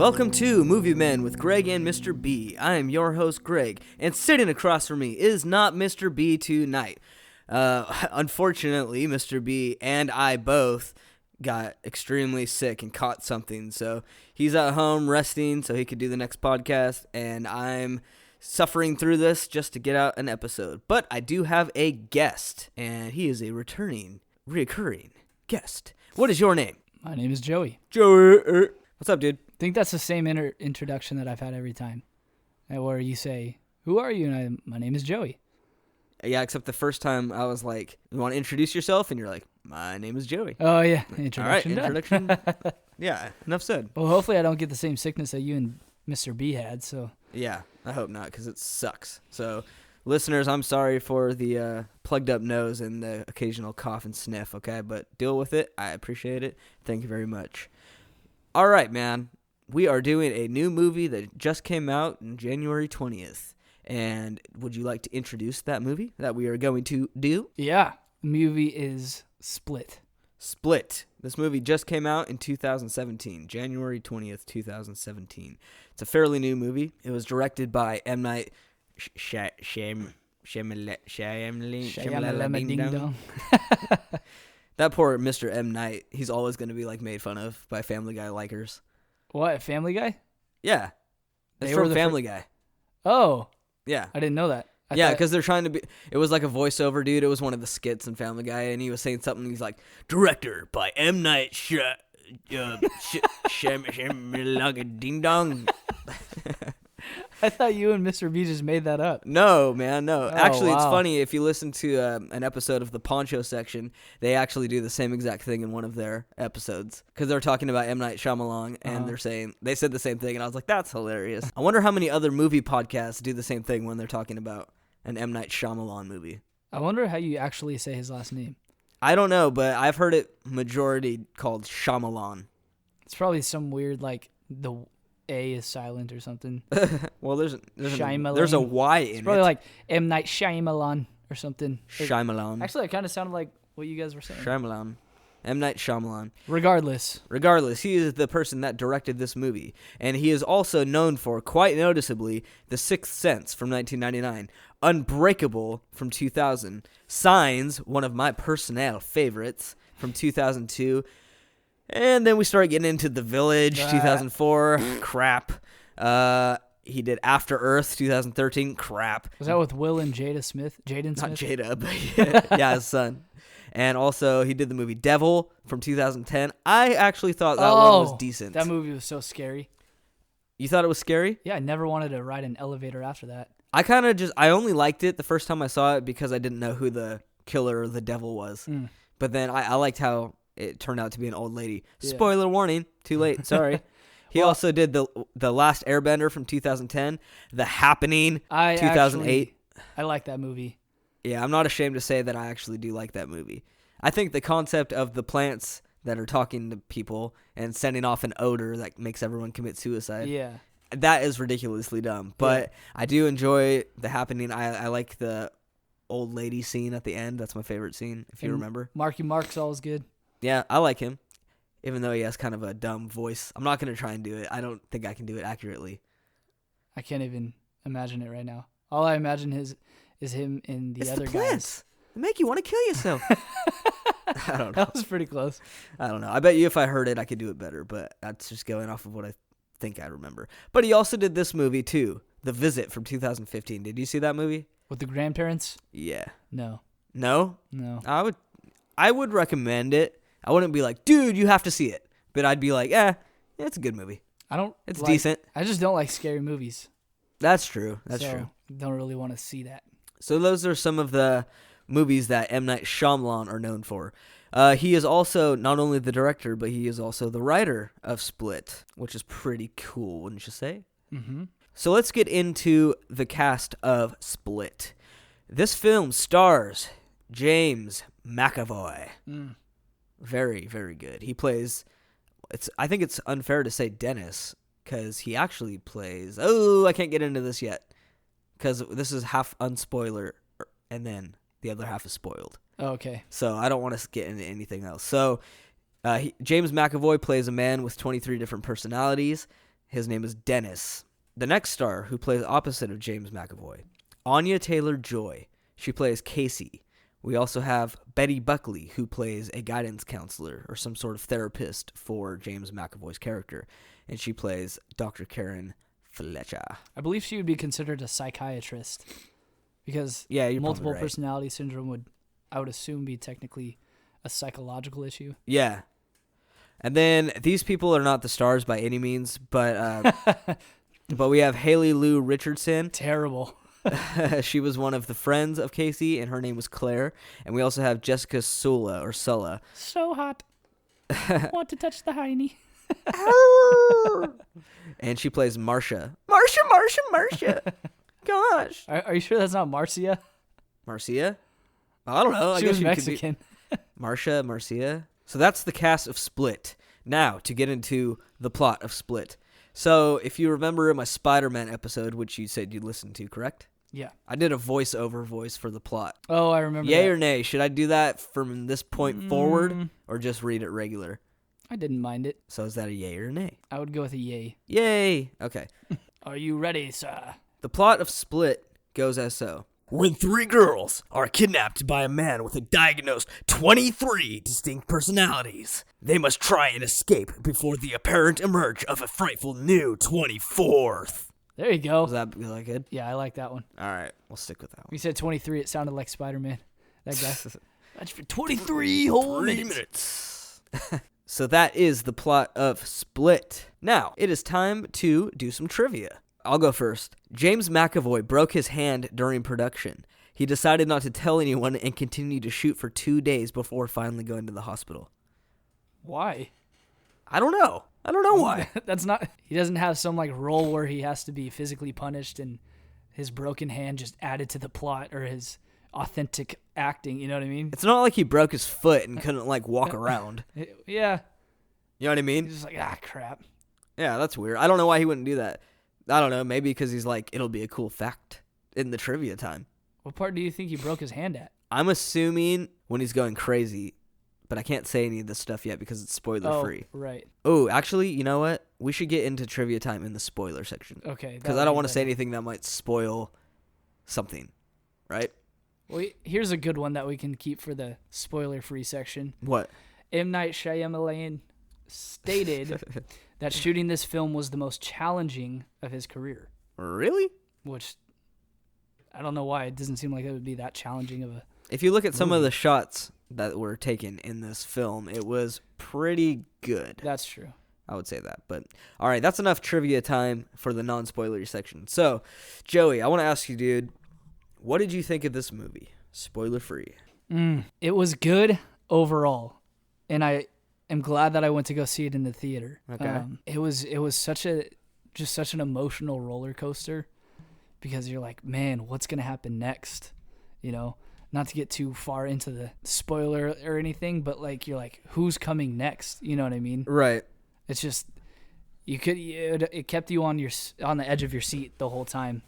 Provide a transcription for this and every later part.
Welcome to Movie Men with Greg and Mr. B. I am your host, Greg, and sitting across from me is not Mr. B tonight. Unfortunately, Mr. B and I both got extremely sick and caught something, so he's at home resting so he could do the next podcast, and I'm suffering through this just to get out an episode. But I do have a guest, and he is a reoccurring guest. What is your name? My name is Joey. Joey. What's up, dude? I think that's the same introduction that I've had every time, where you say, "Who are you?" and my name is Joey. Yeah, except the first time I was like, "You want to introduce yourself?" and you're like, "My name is Joey." Oh yeah, introduction. All right, introduction. Yeah, enough said. Well, hopefully I don't get the same sickness that you and Mr. B had. So yeah, I hope not, because it sucks. So, listeners, I'm sorry for the plugged up nose and the occasional cough and sniff. Okay, but deal with it. I appreciate it. Thank you very much. All right, man. We are doing a new movie that just came out on January 20th. And would you like to introduce that movie that we are going to do? Yeah, the movie is Split. Split. This movie just came out in 2017, January 20th, 2017. It's a fairly new movie. It was directed by M. Night Shyamalan. That poor Mr. M. Night, he's always going to be like made fun of by Family Guy likers. What, Family Guy? Yeah. It's from Family Guy. Oh. Yeah. I didn't know that. Yeah, because they're trying to be... It was like a voiceover, dude. It was one of the skits in Family Guy, and he was saying something. He's like, director by M. Night Shyamalan Ding Dong. I thought you and Mr. B just made that up. No, man, no. Actually, wow. It's funny. If you listen to an episode of the Poncho Section, they actually do the same exact thing in one of their episodes. Because they're talking about M. Night Shyamalan, and they said the same thing, and I was like, that's hilarious. I wonder how many other movie podcasts do the same thing when they're talking about an M. Night Shyamalan movie. I wonder how you actually say his last name. I don't know, but I've heard it majority called Shyamalan. It's probably some weird, like, the A is silent or something. Well, there's a Y in it. It's probably like M. Night Shyamalan or something. Shyamalan. Actually, it kind of sounded like what you guys were saying. Shyamalan. M. Night Shyamalan. Regardless, he is the person that directed this movie. And he is also known for, quite noticeably, The Sixth Sense from 1999, Unbreakable from 2000, Signs, one of my personnel favorites, from 2002, and then we started getting into The Village, 2004, crap. He did After Earth, 2013, crap. Was that with Will and Jaden Smith? Not Jada, but yeah, his son. And also, he did the movie Devil from 2010. I actually thought that one was decent. That movie was so scary. You thought it was scary? Yeah, I never wanted to ride an elevator after that. I only liked it the first time I saw it because I didn't know who the killer or the devil was. But then I liked how it turned out to be an old lady. Yeah. Spoiler warning. Too late. Sorry. He also did the Last Airbender from 2010, The Happening, 2008. I like that movie. Yeah, I'm not ashamed to say that I actually do like that movie. I think the concept of the plants that are talking to people and sending off an odor that makes everyone commit suicide. Yeah. That is ridiculously dumb. But I do enjoy The Happening. I like the old lady scene at the end. That's my favorite scene, if you remember. Marky Mark's always good. Yeah, I like him. Even though he has kind of a dumb voice. I'm not going to try and do it. I don't think I can do it accurately. I can't even imagine it right now. All I imagine is him and the other guys. They make you want to kill yourself. I don't know. That was pretty close. I don't know. I bet you if I heard it, I could do it better. But that's just going off of what I think I remember. But he also did this movie, too. The Visit from 2015. Did you see that movie? With the grandparents? Yeah. No. No? No. I would recommend it. I wouldn't be like, dude, you have to see it. But I'd be like, yeah, it's a good movie. It's decent. I just don't like scary movies. That's true. That's true. Don't really want to see that. So those are some of the movies that M. Night Shyamalan are known for. He is also not only the director, but he is also the writer of Split, which is pretty cool, wouldn't you say? Mm-hmm. So let's get into the cast of Split. This film stars James McAvoy. Very, very good. He plays... I think it's unfair to say Dennis, because he actually plays... Oh, I can't get into this yet, because this is half unspoiler, and then the other half is spoiled. Okay. So I don't want to get into anything else. So James McAvoy plays a man with 23 different personalities. His name is Dennis. The next star, who plays opposite of James McAvoy, Anya Taylor-Joy. She plays Casey. We also have Betty Buckley, who plays a guidance counselor or some sort of therapist for James McAvoy's character, and she plays Dr. Karen Fletcher. I believe she would be considered a psychiatrist because You're multiple probably right. personality syndrome would, I would assume, be technically a psychological issue. Yeah. And then these people are not the stars by any means, but but we have Haley Lou Richardson. Terrible. She was one of the friends of Casey, and her name was Claire. And we also have Jessica Sulla. So hot. Want to touch the hiney. And she plays Marcia. Marcia. Gosh. Are you sure that's not Marcia? Marcia? I don't know. I She guess was you Mexican. could be Marcia. So that's the cast of Split. Now, to get into the plot of Split. So, if you remember in my Spider-Man episode, which you said you listened to, correct? Yeah. I did a voiceover voice for the plot. Oh, I remember Yay that. or nay? Should I do that from this point forward, or just read it regular? I didn't mind it. So is that a yay or a nay? I would go with a yay. Yay! Okay. Are you ready, sir? The plot of Split goes as so. When three girls are kidnapped by a man with a diagnosed 23 distinct personalities, they must try and escape before the apparent emerge of a frightful new 24th. There you go. Was that good? Yeah, I like that one. All right, we'll stick with that one. You said 23. It sounded like Spider-Man. That guy. That's for 23 whole 3 minutes. minutes. So that is the plot of Split. Now, it is time to do some trivia. I'll go first. James McAvoy broke his hand during production. He decided not to tell anyone and continued to shoot for 2 days before finally going to the hospital. Why? I don't know. I don't know why. That's not. He doesn't have some like role where he has to be physically punished and his broken hand just added to the plot or his authentic acting. You know what I mean? It's not like he broke his foot and couldn't walk around. Yeah. You know what I mean? He's just like, crap. Yeah, that's weird. I don't know why he wouldn't do that. I don't know. Maybe because he's like, it'll be a cool fact in the trivia time. What part do you think he broke his hand at? I'm assuming when he's going crazy, but I can't say any of this stuff yet because it's spoiler free. Oh, right. Oh, actually, you know what? We should get into trivia time in the spoiler section. Okay. Because I don't want to say anything that might spoil something, right? Well, here's a good one that we can keep for the spoiler-free section. What? M. Night Shyamalan stated that shooting this film was the most challenging of his career. Really? Which, I don't know why. It doesn't seem like it would be that challenging of a... If you look at some of the shots that were taken in this film, it was pretty good. That's true. I would say that. But, all right, that's enough trivia time for the non-spoilery section. So, Joey, I want to ask you, dude, what did you think of this movie? Spoiler-free. It was good overall, and I am glad that I went to go see it in the theater. Okay. It was such an emotional roller coaster because you're like, man, what's gonna happen next? You know, not to get too far into the spoiler or anything, but like you're like, who's coming next? You know what I mean? Right. It's just it kept you on the edge of your seat the whole time.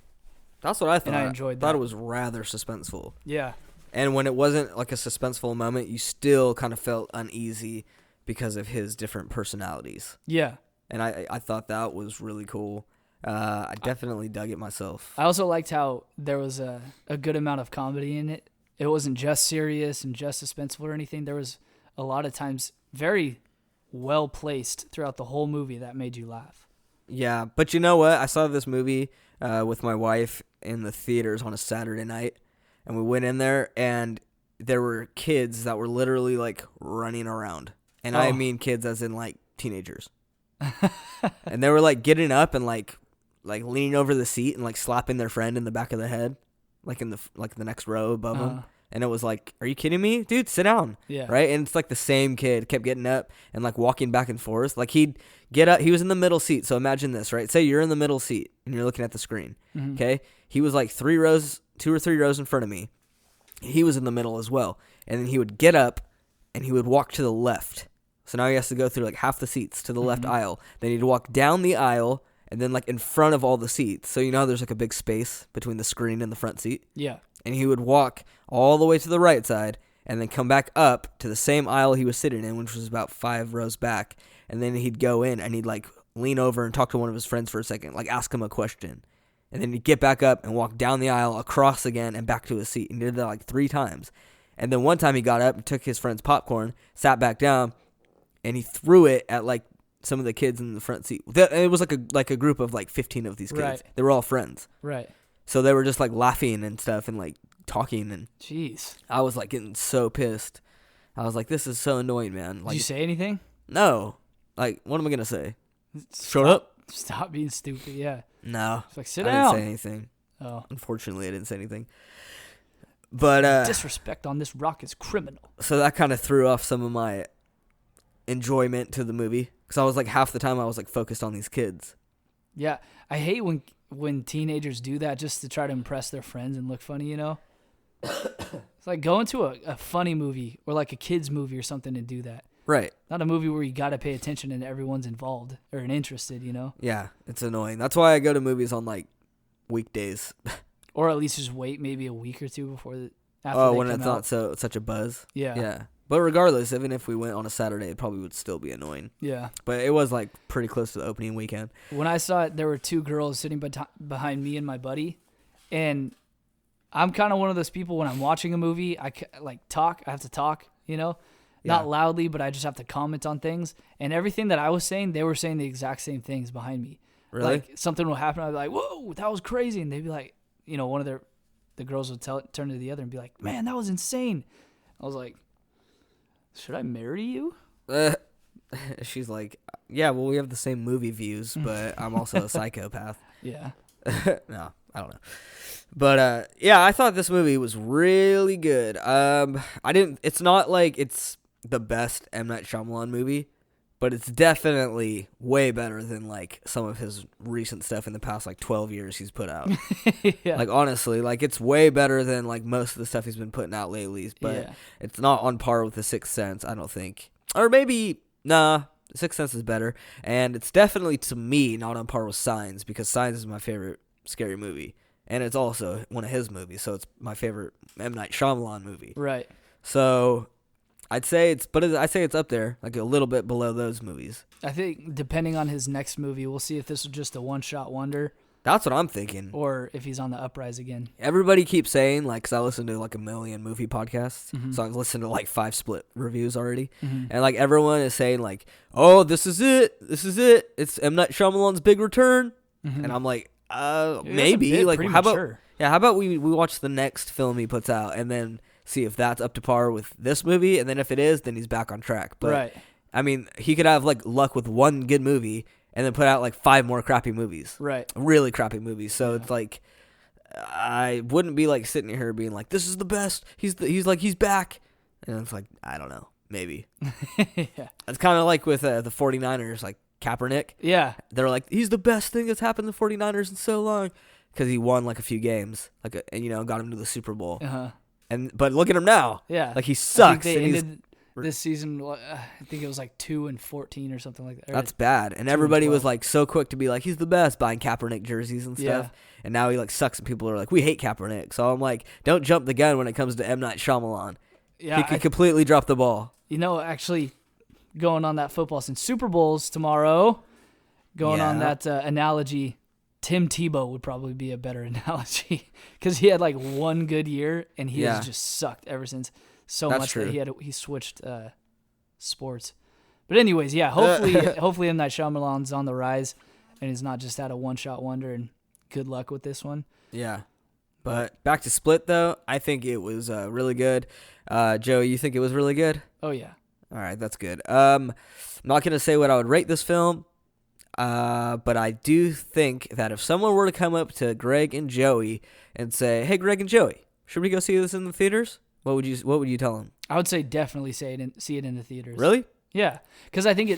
That's what I thought. And I enjoyed thought that. it was rather suspenseful. Yeah. And when it wasn't like a suspenseful moment, you still kind of felt uneasy because of his different personalities. Yeah. And I thought that was really cool. I definitely dug it myself. I also liked how there was a good amount of comedy in it. It wasn't just serious and just suspenseful or anything. There was a lot of times very well placed throughout the whole movie that made you laugh. Yeah, but you know what? I saw this movie with my wife in the theaters on a Saturday night, and we went in there, and there were kids that were literally like running around. And I mean kids as in like teenagers. And they were like getting up and like leaning over the seat and like slapping their friend in the back of the head, like in the next row above them. And it was like, are you kidding me? Dude, sit down. Yeah. Right? And it's like the same kid kept getting up and like walking back and forth. Like he'd get up. He was in the middle seat. So imagine this, right? Say you're in the middle seat and you're looking at the screen. Mm-hmm. Okay? He was like 2 or 3 rows in front of me. He was in the middle as well. And then he would get up and he would walk to the left. So now he has to go through like half the seats to the left aisle. Then he'd walk down the aisle and then like in front of all the seats. So you know how there's like a big space between the screen and the front seat? Yeah. And he would walk all the way to the right side and then come back up to the same aisle he was sitting in, which was about 5 rows back. And then he'd go in and he'd like lean over and talk to one of his friends for a second, like ask him a question. And then he'd get back up and walk down the aisle, across again, and back to his seat. And he did that like 3 times. And then one time he got up and took his friend's popcorn, sat back down, and he threw it at like some of the kids in the front seat. It was like a group of like 15 of these kids. Right. They were all friends. Right. So they were just like laughing and stuff and like talking. And Jeez. I was like getting so pissed. I was like, this is so annoying, man. Like, Did you say anything? no. Like, what am I going to say? Shut up. Stop being stupid. Yeah. No. It's like, sit I down. didn't say anything. Oh. Unfortunately, I didn't say anything. But Disrespect on this rock is criminal. so that kind of threw off some of my enjoyment to the movie because I was like half the time I was like focused on these kids. Yeah. I hate when teenagers do that just to try to impress their friends and look funny, you know? It's like going to a funny movie or like a kid's movie or something and do that. Right. Not a movie where you got to pay attention and everyone's involved or interested, you know? Yeah, it's annoying. That's why I go to movies on like weekdays. Or at least just wait maybe a week or two after they When come it's out. not such a buzz. Yeah. Yeah. But regardless, even if we went on a Saturday, it probably would still be annoying. Yeah. But it was like pretty close to the opening weekend. When I saw it, there were 2 girls sitting behind me and my buddy. And I'm kind of one of those people when I'm watching a movie, I have to talk, you know? Not Yeah. loudly, but I just have to comment on things. And everything that I was saying, they were saying the exact same things behind me. Really? Like something will happen, I'd be like, whoa, that was crazy. And they'd be like, you know, one of the girls would turn to the other and be like, man, that was insane. I was like, should I marry you? She's like, yeah, well, we have the same movie views, but I'm also a psychopath. Yeah. No, I don't know. But yeah, I thought this movie was really good. It's not like it's the best M. Night Shyamalan movie, but it's definitely way better than like some of his recent stuff in the past like 12 years he's put out. Yeah. Like honestly, like it's way better than like most of the stuff he's been putting out lately, but Yeah. it's not on par with The Sixth Sense, I don't think. Or maybe The Sixth Sense is better, and it's definitely to me not on par with Signs because Signs is my favorite scary movie, and it's also one of his movies, so it's my favorite M. Night Shyamalan movie. Right. So I'd say it's up there, like a little bit below those movies. I think depending on his next movie, we'll see if this was just a one-shot wonder That's what I'm thinking. or if he's on the uprise again. Everybody keeps saying, like, because I listen to like a million movie podcasts, Mm-hmm. so I've listened to like 5 split reviews already, and like everyone is saying like, oh, this is it, it's M. Night Shyamalan's big return, and I'm like, maybe, like, how about we watch the next film he puts out and then see if that's up to par with this movie, and then if it is, then he's back on track. But Right. I mean, he could have like luck with one good movie and then put out like 5 more crappy movies, Right. really crappy movies. So it's like, I wouldn't be like sitting here being like, this is the best. He's back, and it's like, I don't know, maybe. Yeah. It's kind of like with the 49ers, like Kaepernick. Yeah. They're like, he's the best thing that's happened to the 49ers in so long because he won like a few games, and got him to the Super Bowl. Uh-huh. But look at him now. Yeah. Like he sucks. I think and they he's ended this season, I think it was like 2-14 or something like that. That's bad. And everybody was like so quick to be like, he's the best, buying Kaepernick jerseys and stuff. Yeah. And now he like sucks, and people are like, we hate Kaepernick. So I'm like, don't jump the gun when it comes to M. Night Shyamalan. Yeah. He could completely drop the ball. Actually, going on that football since Super Bowl's tomorrow, going on Yeah. that analogy, Tim Tebow would probably be a better analogy because he had like one good year and he Yeah. has just sucked ever since. So That's much true. that he switched sports. But anyways, yeah, hopefully M. Night Shyamalan's on the rise and he's not just at a one-shot wonder, and good luck with this one. Yeah. But back to Split, though, I think it was really good. Joey, you think it was really good? Oh, yeah. All right, that's good. I'm not going to say what I would rate this film, but I do think that if someone were to come up to Greg and Joey and say, hey, Greg and Joey, should we go see this in the theaters? What would you tell them? I would say definitely see it in the theaters. Really? Yeah, because I think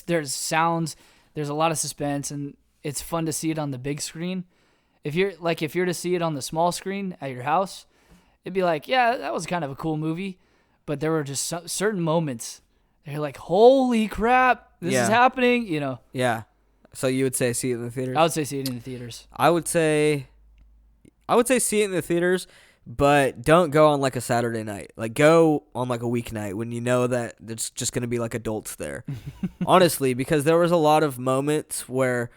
there's sounds, there's a lot of suspense, and it's fun to see it on the big screen. If you're to see it on the small screen at your house, it'd be like, yeah, that was kind of a cool movie, but there were just certain moments that you're like, holy crap, this is happening, you know. Yeah. So you would say see it in the theaters? I would say see it in the theaters. I would say see it in the theaters, but don't go on like a Saturday night. Like go on like a weeknight when you know that there's just gonna be like adults there. Honestly, because there was a lot of moments where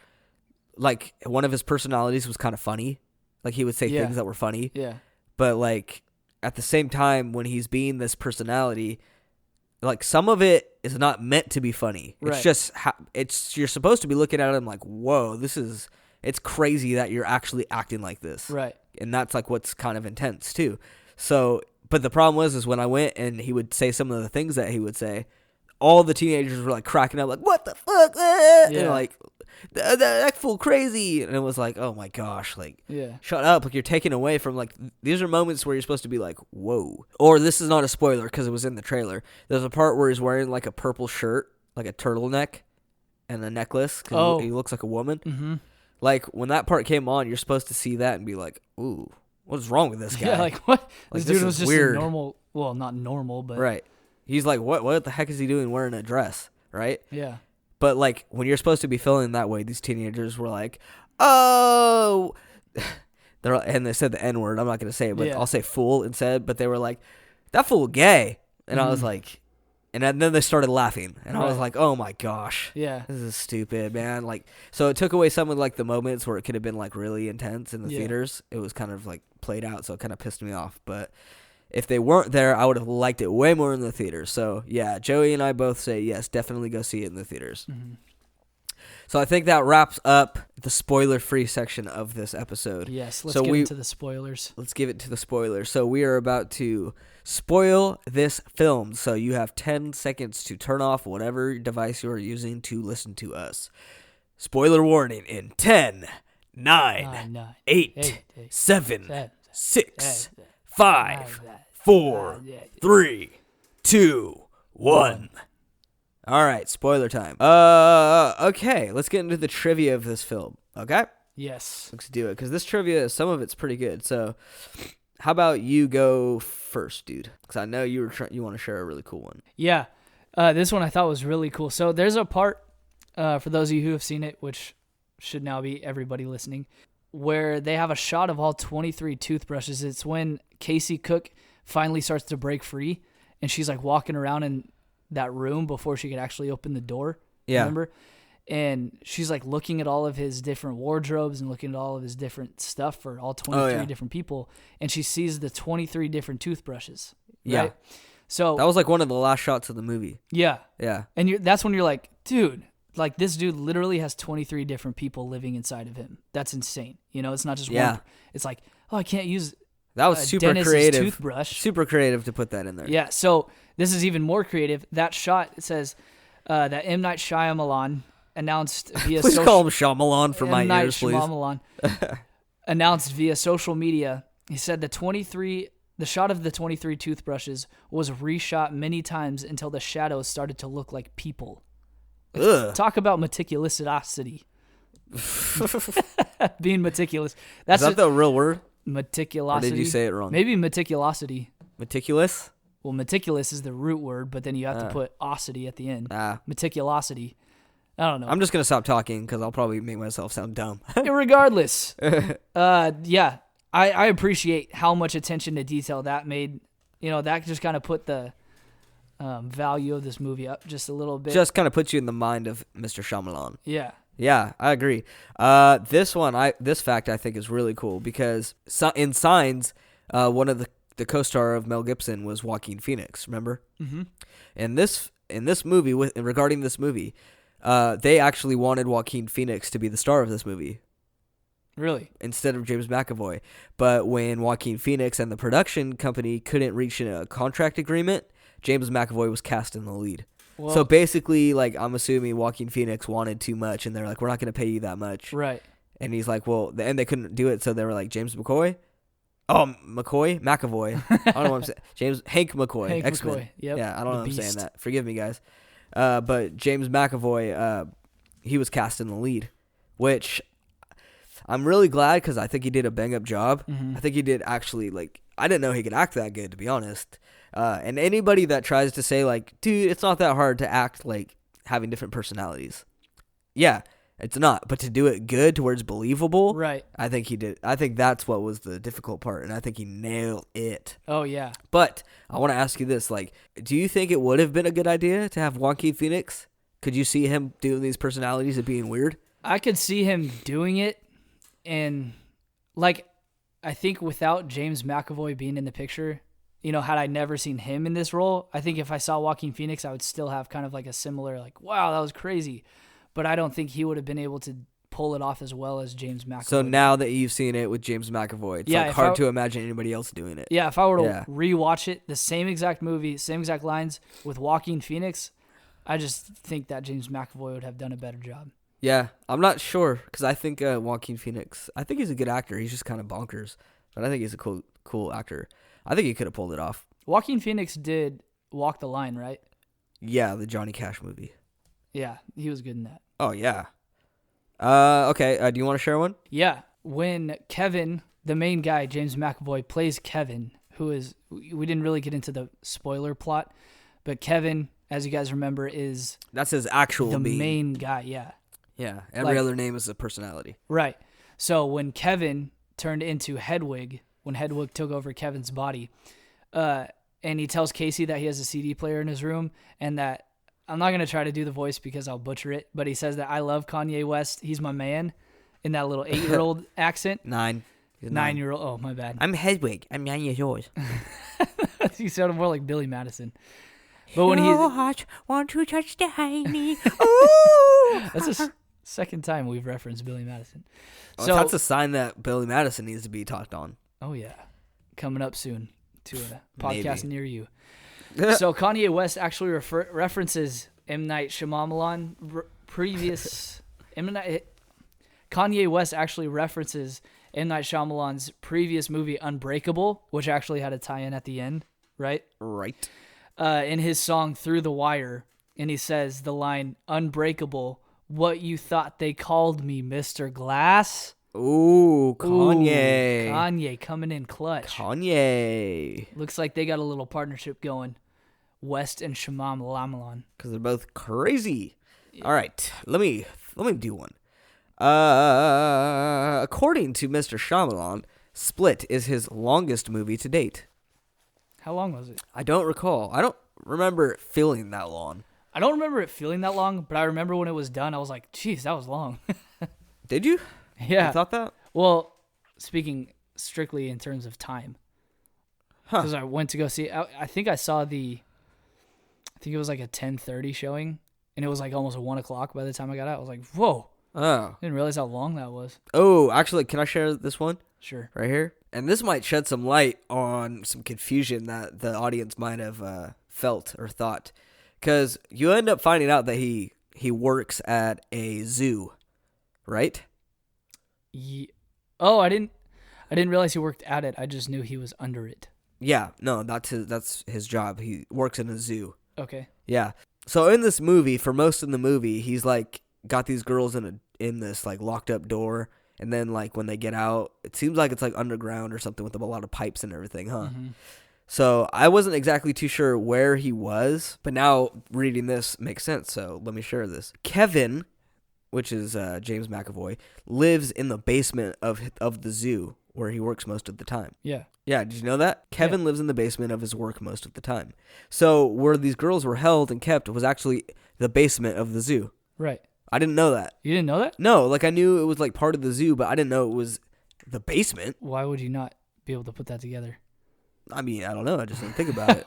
like one of his personalities was kind of funny. Like he would say Yeah. things that were funny, Yeah. but like at the same time when he's being this personality, like some of it is not meant to be funny. Right. It's just it's you're supposed to be looking at him like, whoa, it's crazy that you're actually acting like this. Right. And that's like what's kind of intense too. So, but the problem was when I went and he would say some of the things that he would say, all the teenagers were like cracking up, like, what the fuck? And like, that fool crazy. And it was like, oh my gosh, like, Yeah. shut up. Like, you're taking away from, like, these are moments where you're supposed to be like, whoa. Or this is not a spoiler because it was in the trailer. There's a part where he's wearing like a purple shirt, like a turtleneck and a necklace because he looks like a woman. Mm-hmm. Like, when that part came on, you're supposed to see that and be like, ooh, what is wrong with this guy? Yeah, like what? Like, This dude this was is just weird. a normal, well, not normal, but Right. He's like, what the heck is he doing wearing a dress? Right? yeah. But, like, when you're supposed to be feeling that way, these teenagers were like, oh. And they said the N-word. I'm not going to say it, but Yeah. I'll say fool instead. But they were like, that fool gay. And I was like, and then they started laughing. And I was Right. like, oh, my gosh. Yeah. This is stupid, man. Like, so it took away some of, like, the moments where it could have been, like, really intense in the Yeah. theaters. It was kind of, like, played out, so it kind of pissed me off. But if they weren't there, I would have liked it way more in the theaters. So, yeah, Joey and I both say, yes, definitely go see it in the theaters. Mm-hmm. So I think that wraps up the spoiler-free section of this episode. Yes. Let's So get we- into the spoilers. Let's give it to the spoilers. So we are about to spoil this film. So you have 10 seconds to turn off whatever device you are using to listen to us. Spoiler warning in 10, 9, 8, 7, 6, 5, 4, 3, 2, 1. All right, spoiler time. Okay, let's get into the trivia of this film. Okay? Yes. Let's do it, because this trivia, some of it's pretty good. So, how about you go first, dude? Because I know you want to share a really cool one. Yeah. This one I thought was really cool. So there's a part, for those of you who have seen it, which should now be everybody listening, where they have a shot of all 23 toothbrushes. It's when Casey Cook finally starts to break free, and she's like walking around in that room before she could actually open the door. Yeah. Remember? And she's like looking at all of his different wardrobes and looking at all of his different stuff for all 23 different people. And she sees the 23 different toothbrushes. Yeah. Right? So That was like one of the last shots of the movie. yeah. Yeah. And that's when you're like, dude, like this dude literally has 23 different people living inside of him. That's insane. You know, it's not just Yeah. one. It's like, oh, I can't use That was super Dennis's creative. toothbrush. Super creative to put that in there. Yeah, so this is even more creative. That shot, it says that M. Night Shyamalan announced via Please call him Shyamalan for my M. Night ears, please. Shyamalan announced via social media. He said the shot of the 23 toothbrushes was reshot many times until the shadows started to look like people. Ugh. Talk about meticulosity. Being meticulous. Is That's that the real word? meticulosity. Or did you say it wrong? Maybe meticulosity. Meticulous? Well, meticulous is the root word, but then you have to put osity at the end. Meticulosity. I don't know. I'm just going to stop talking because I'll probably make myself sound dumb. Regardless, yeah, I appreciate how much attention to detail that made. You know, that just kind of put the value of this movie up just a little bit. Just kind of puts you in the mind of Mr. Shyamalan. Yeah. Yeah, I agree. This fact I think is really cool because in Signs, one of the co-star of Mel Gibson was Joaquin Phoenix. Remember? Mm-hmm. And in this movie, regarding this movie, they actually wanted Joaquin Phoenix to be the star of this movie Really? instead of James McAvoy. But when Joaquin Phoenix and the production company couldn't reach a contract agreement, James McAvoy was cast in the lead. Well, So basically, like, I'm assuming Joaquin Phoenix wanted too much, and they're like, we're not going to pay you that much. right. And he's like, well, and they couldn't do it, so they were like, James McCoy? Oh, McAvoy? I don't know what I'm saying. Hank McCoy. Hank X-Men. McCoy. Yep. Yeah, I don't know The what I'm saying Beast. that. Forgive me, guys. But James McAvoy, he was cast in the lead, which I'm really glad because I think he did a bang-up job. Mhm. I think he did actually, like, I didn't know he could act that good, to be honest. And anybody that tries to say, like, dude, it's not that hard to act, like, having different personalities. Yeah, It's not, but to do it good to where it's believable, Right. I think he did. I think that's what was the difficult part, and I think he nailed it. Oh yeah. But I want to ask you this: like, do you think it would have been a good idea to have Joaquin Phoenix? Could you see him doing these personalities and being weird? I could see him doing it, and like, I think without James McAvoy being in the picture, had I never seen him in this role, I think if I saw Joaquin Phoenix, I would still have kind of like a similar, like, wow, that was crazy. But I don't think he would have been able to pull it off as well as James McAvoy. So now that you've seen it with James McAvoy, it's like hard to imagine anybody else doing it. Yeah, if I were to rewatch it, the same exact movie, same exact lines with Joaquin Phoenix, I just think that James McAvoy would have done a better job. Yeah, I'm not sure because I think Joaquin Phoenix, I think he's a good actor. He's just kind of bonkers, but I think he's a cool actor. I think he could have pulled it off. Joaquin Phoenix did Walk the Line, right? Yeah, the Johnny Cash movie. Yeah, he was good in that. Oh, yeah. Okay, do you want to share one? Yeah, when Kevin, the main guy, James McAvoy, plays Kevin, who is, we didn't really get into the spoiler plot, but Kevin, as you guys remember, is... That's his actual being. The main guy, yeah. Yeah, every other name is a personality. Right. So when Kevin turned into Hedwig, when Hedwig took over Kevin's body, and he tells Casey that he has a CD player in his room, and that, I'm not going to try to do the voice because I'll butcher it, but he says that I love Kanye West, he's my man, in that little 8-year-old accent. 9-year-old, oh, my bad. I'm Hedwig, I'm 9 years old. He sounded more like Billy Madison. But when Your heart want to touch the honey. Ooh. That's the second time we've referenced Billy Madison. Well, so that's a sign that Billy Madison needs to be talked on. Oh yeah, coming up soon to a podcast near you. So Kanye West actually references M. Night Shyamalan Kanye West actually references M. Night Shyamalan's previous movie Unbreakable, which actually had a tie-in at the end, right? Right. In his song Through the Wire, and he says the line, "Unbreakable, what you thought they called me, Mr. Glass?" Ooh, Kanye. Ooh, Kanye coming in clutch. Kanye. Looks like they got a little partnership going. West and Shyamalan. Because they're both crazy. Yeah. All right, let me do one. According to Mr. Shyamalan, Split is his longest movie to date. How long was it? I don't recall. I don't remember it feeling that long. I don't remember it feeling that long, but I remember when it was done, I was like, geez, that was long. Did you? Yeah. You thought that? Well, speaking strictly in terms of time. Because I went to go see, I think I think it was like a 10:30 showing, and it was like almost 1 o'clock by the time I got out. I was like, whoa. Oh. Didn't realize how long that was. Oh, actually, can I share this one? Sure. Right here? And this might shed some light on some confusion that the audience might have felt or thought. Because you end up finding out that he works at a zoo, right? Yeah. Oh, I didn't realize he worked at it. I just knew he was under it. Yeah, no, that's his job. He works in a zoo. Okay. Yeah. So in this movie, for most of the movie, he's like got these girls in this like locked up door, and then like when they get out, it seems like it's like underground or something with a lot of pipes and everything, huh? Mm-hmm. So I wasn't exactly too sure where he was, but now reading this makes sense. So let me share this. Kevin, which is James McAvoy, lives in the basement of the zoo where he works most of the time. Yeah. Yeah, did you know that? Kevin lives in the basement of his work most of the time. So where these girls were held and kept was actually the basement of the zoo. Right. I didn't know that. You didn't know that? No, like I knew it was like part of the zoo, but I didn't know it was the basement. Why would you not be able to put that together? I mean, I don't know. I just didn't think about it.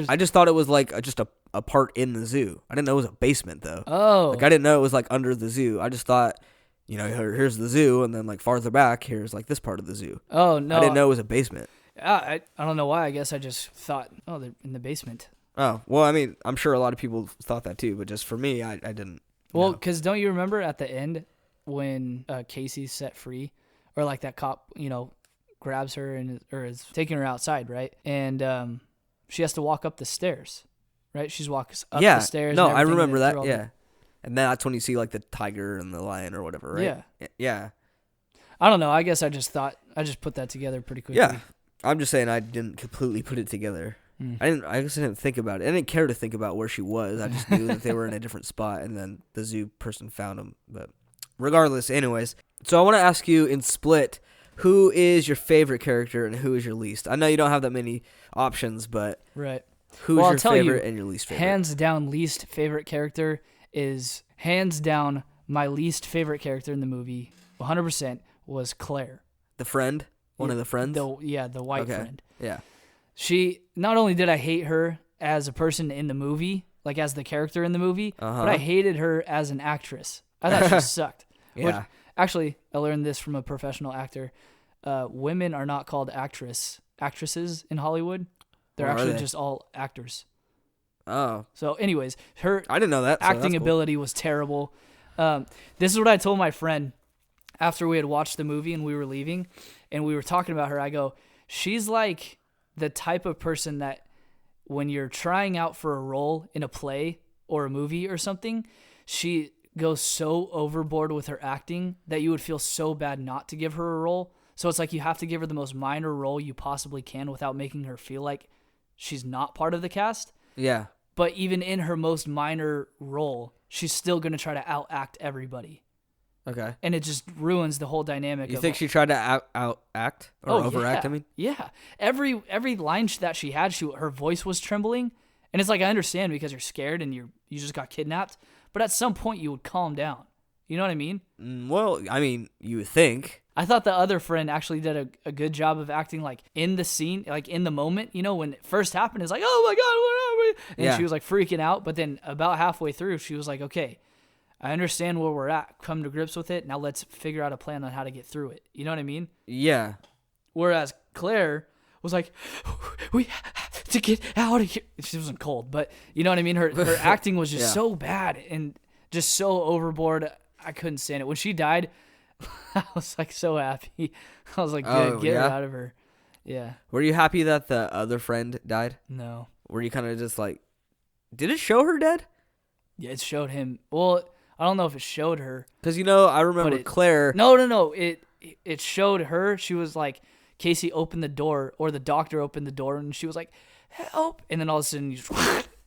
I just thought it was like just a part in the zoo. I didn't know it was a basement though. Oh. Like I didn't know it was like under the zoo. I just thought, here's the zoo, and then like farther back, here's like this part of the zoo. Oh, no. I didn't know it was a basement. I don't know why. I guess I just thought, they're in the basement. Oh, well, I mean, I'm sure a lot of people thought that too, but just for me, I didn't. Well, because don't you remember at the end when Casey's set free, or like that cop, grabs her or is taking her outside, right? And she has to walk up the stairs, right? She walks up the stairs. No, I remember that. Yeah, and then that's when you see like the tiger and the lion or whatever, right? Yeah. Yeah. I don't know. I guess I just put that together pretty quickly. Yeah, I'm just saying I didn't completely put it together. I just didn't think about it. I didn't care to think about where she was. I just knew that they were in a different spot, and then the zoo person found them. But regardless, anyways. So I want to ask you in Split, who is your favorite character and who is your least? I know you don't have that many options, but Right. who's Well, I'll your tell favorite you, and your least favorite? Hands down, least favorite character is hands down my least favorite character in the movie. 100% was Claire. The friend? One of the friends? The white Okay. friend. Yeah. She, not only did I hate her as a person in the movie, like as the character in the movie, but I hated her as an actress. I thought she sucked. Yeah. Which, actually, I learned this from a professional actor. Women are not called actresses in Hollywood. They're What are actually they? just all actors. Oh. So, anyways, her I didn't know that. so acting that's cool. ability was terrible. This is what I told my friend after we had watched the movie and we were leaving, and we were talking about her. I go, she's like the type of person that when you're trying out for a role in a play or a movie or something, she goes so overboard with her acting that you would feel so bad not to give her a role. So it's like you have to give her the most minor role you possibly can without making her feel like she's not part of the cast. Yeah. But even in her most minor role, she's still going to try to outact everybody. Okay. And it just ruins the whole dynamic. You of think she tried to act or overact? yeah. I mean, Yeah. Every line that she had, her voice was trembling. And it's like, I understand because you're scared and you just got kidnapped. But at some point, you would calm down. You know what I mean? well, I mean, you would think. I thought the other friend actually did a good job of acting like in the scene, like in the moment. You know, when it first happened, it's like, oh my God, what are we? And Yeah. she was like freaking out. But then about halfway through, she was like, okay, I understand where we're at. Come to grips with it. Now let's figure out a plan on how to get through it. You know what I mean? Yeah. Whereas Claire was like, we have to get out of here. She wasn't cold, but you know what I mean? Her acting was just Yeah. so bad and just so overboard. I couldn't stand it. When she died, I was like so happy. I was like, good, Oh, get her yeah? out of her. Yeah. Were you happy that the other friend died? No. Were you kind of just like, did it show her dead? Yeah, it showed him. Well, I don't know if it showed her. Because, I remember it- Claire. No. It showed her. She was like, Casey opened the door, or the doctor opened the door, and she was like, help. And then all of a sudden,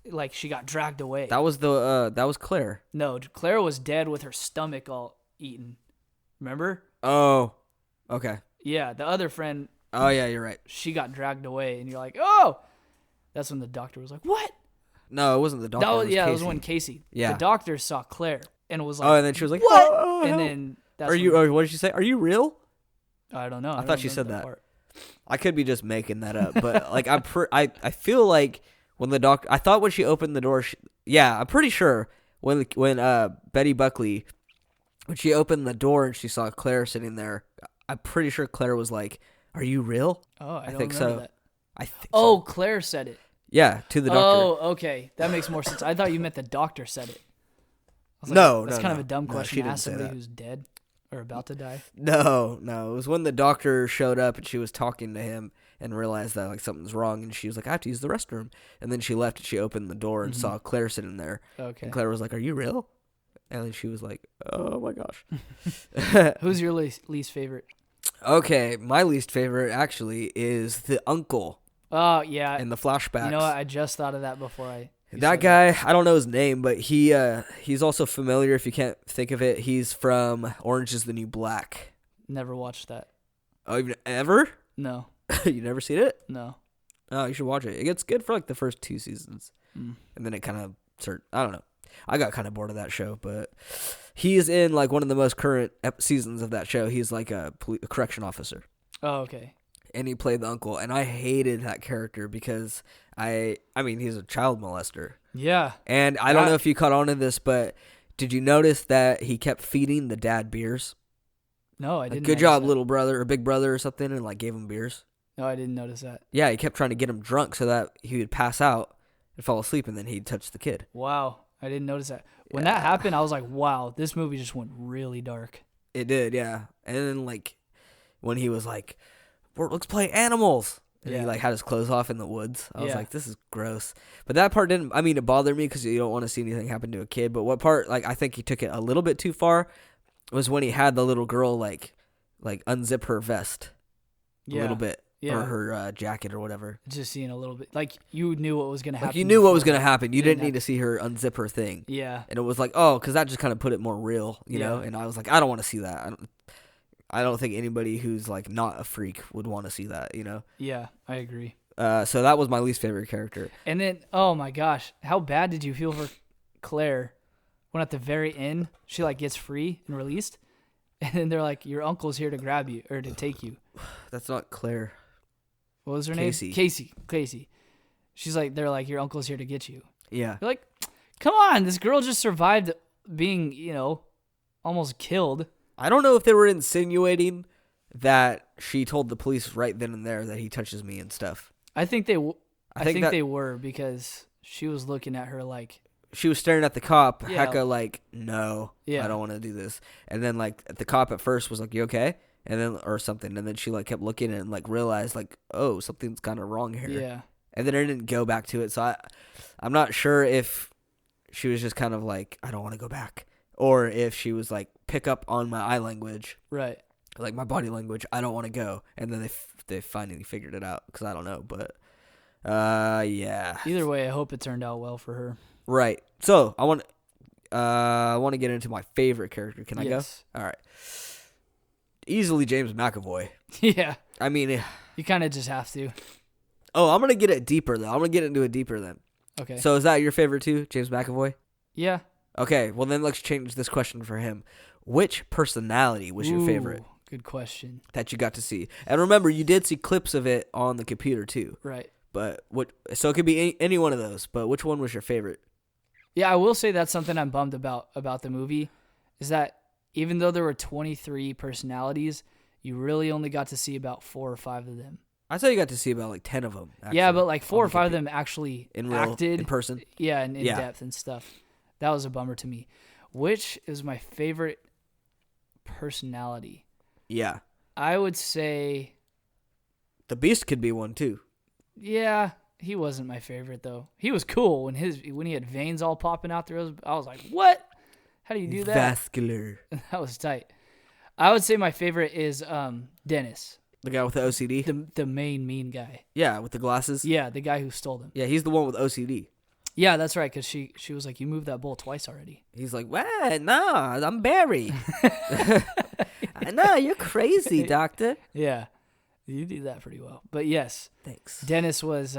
like she got dragged away. That was that was Claire. No, Claire was dead with her stomach all eaten. Remember? Oh. Okay. Yeah, the other friend, Oh, yeah, you're right. she got dragged away, and you're like, oh! That's when the doctor was like, what? No, it wasn't the doctor. That was, it was yeah, Casey. it was when Casey. Yeah. The doctor saw Claire and was like, Oh, and then she was like, what? "Oh, and help." then that's Are you? when- Or what did she say? Are you real? I don't know. I thought don't she said remember that. part. I could be just making that up, but like I feel like when the doctor, I thought when she opened the door, I'm pretty sure when Betty Buckley, when she opened the door and she saw Claire sitting there, I'm pretty sure Claire was like, "Are you real?" Oh, I don't think remember so. that. I think. Oh, so. Claire said it. Yeah, to the doctor. Oh, okay. That makes more sense. I thought you meant the doctor said it. I was like, No, that's no, kind no. of a dumb No, question she to didn't ask say somebody that. who's dead or about to die. No, it was when the doctor showed up and she was talking to him and realized that like something's wrong, and she was like, "I have to use the restroom," and then she left and she opened the door and saw Claire sitting there, Okay. and Claire was like, "Are you real?" And then she was like, "Oh my gosh." Who's your least favorite? Okay, my least favorite actually is the uncle Oh, yeah. in the flashbacks. You know what? I just thought of that before you That said guy, I don't know his name, but he's also familiar if you can't think of it. He's from Orange is the New Black. Never watched that. Oh, you've ever? No. You never seen it? No. Oh, you should watch it. It gets good for like the first 2 seasons. Mm. And then it kind of I don't know. I got kind of bored of that show, but he is in like one of the most current seasons of that show. He's like a correction officer. Oh, okay. And he played the uncle, and I hated that character because I mean he's a child molester, Yeah. and I don't That- know if you caught on to this, but did you notice that he kept feeding the dad beers? No, I Like, didn't. good notice job, that. little brother or big brother or something, and like gave him beers. No, I didn't notice that. Yeah, he kept trying to get him drunk so that he would pass out and fall asleep, and then he'd touch the kid. Wow. I didn't notice that. When that happened, I was like, wow, this movie just went really dark. It did, yeah. And then like when he was like, let's play animals. And he Yeah. like had his clothes off in the woods. I was Yeah. like, this is gross. But that part didn't, I mean, it bothered me because you don't want to see anything happen to a kid. But what part, like, I think he took it a little bit too far was when he had the little girl like unzip her vest a Yeah. little bit. Yeah. or her jacket or whatever. Just seeing a little bit, like you knew what was gonna happen. Like you knew what was before. gonna happen. You It didn't didn't need to see her unzip her thing. Yeah. And it was like, oh, because that just kind of put it more real, you know. Yeah. And I was like, I don't want to see that. I don't think anybody who's like not a freak would want to see that, you know. Yeah, I agree. So that was my least favorite character. And then, oh my gosh, how bad did you feel for Claire when at the very end she like gets free and released, and then they're like, your uncle's here to grab you or to take you. That's not Claire. What was her Casey. name? Casey. She's like, they're like, your uncle's here to get you. Yeah. You're like, come on, this girl just survived being, almost killed. I don't know if they were insinuating that she told the police right then and there that he touches me and stuff. I think they that- they were, because she was looking at her like, She was staring at the cop, Yeah. hecka like, no, Yeah. I don't want to do this. And then like the cop at first was like, you okay? And then or something. And then she like kept looking and like realized like, oh, something's kind of wrong here. yeah, And then I didn't go back to it. So I'm not sure if she was just kind of like, I don't want to go back, or if she was like, pick up on my eye language, right. like my body language. I don't want to go. And then they finally figured it out, because I don't know. But yeah. Either way, I hope it turned out well for her. Right. So I want to get into my favorite character. Can I Yes. go? All right. Easily James McAvoy. Yeah, I mean, you kind of just have to. I'm gonna get it deeper though. I'm gonna get into it deeper then. Okay. So is that your favorite too, James McAvoy? Yeah. Okay. Well then let's change this question for him. Which personality was your favorite Ooh, good question. that you got to see? And remember, you did see clips of it on the computer too. Right. But so it could be any one of those. But which one was your favorite? Yeah, I will say that's something I'm bummed about the movie, is that even though there were 23 personalities, you really only got to see about 4 or 5 of them. I thought you got to see about like 10 of them. Actually, Yeah, but like 4 or on the 5 of them actually in real, acted. in person. Yeah, and in Yeah. depth and stuff. That was a bummer to me. Which is my favorite personality? Yeah. I would say, The Beast could be one too. yeah, he wasn't my favorite though. He was cool when he had veins all popping out there. I was like, what? How do you do that? Vascular. That was tight. I would say my favorite is Dennis, The guy with the OCD. the main mean guy. Yeah, with the glasses. Yeah, the guy who stole them. Yeah, he's the one with OCD. Yeah, that's right. Because she was like, you moved that bowl twice already. He's like, what? Nah, I'm Barry. No, you're crazy, doctor. Yeah, you do that pretty well. But yes, Thanks. Dennis was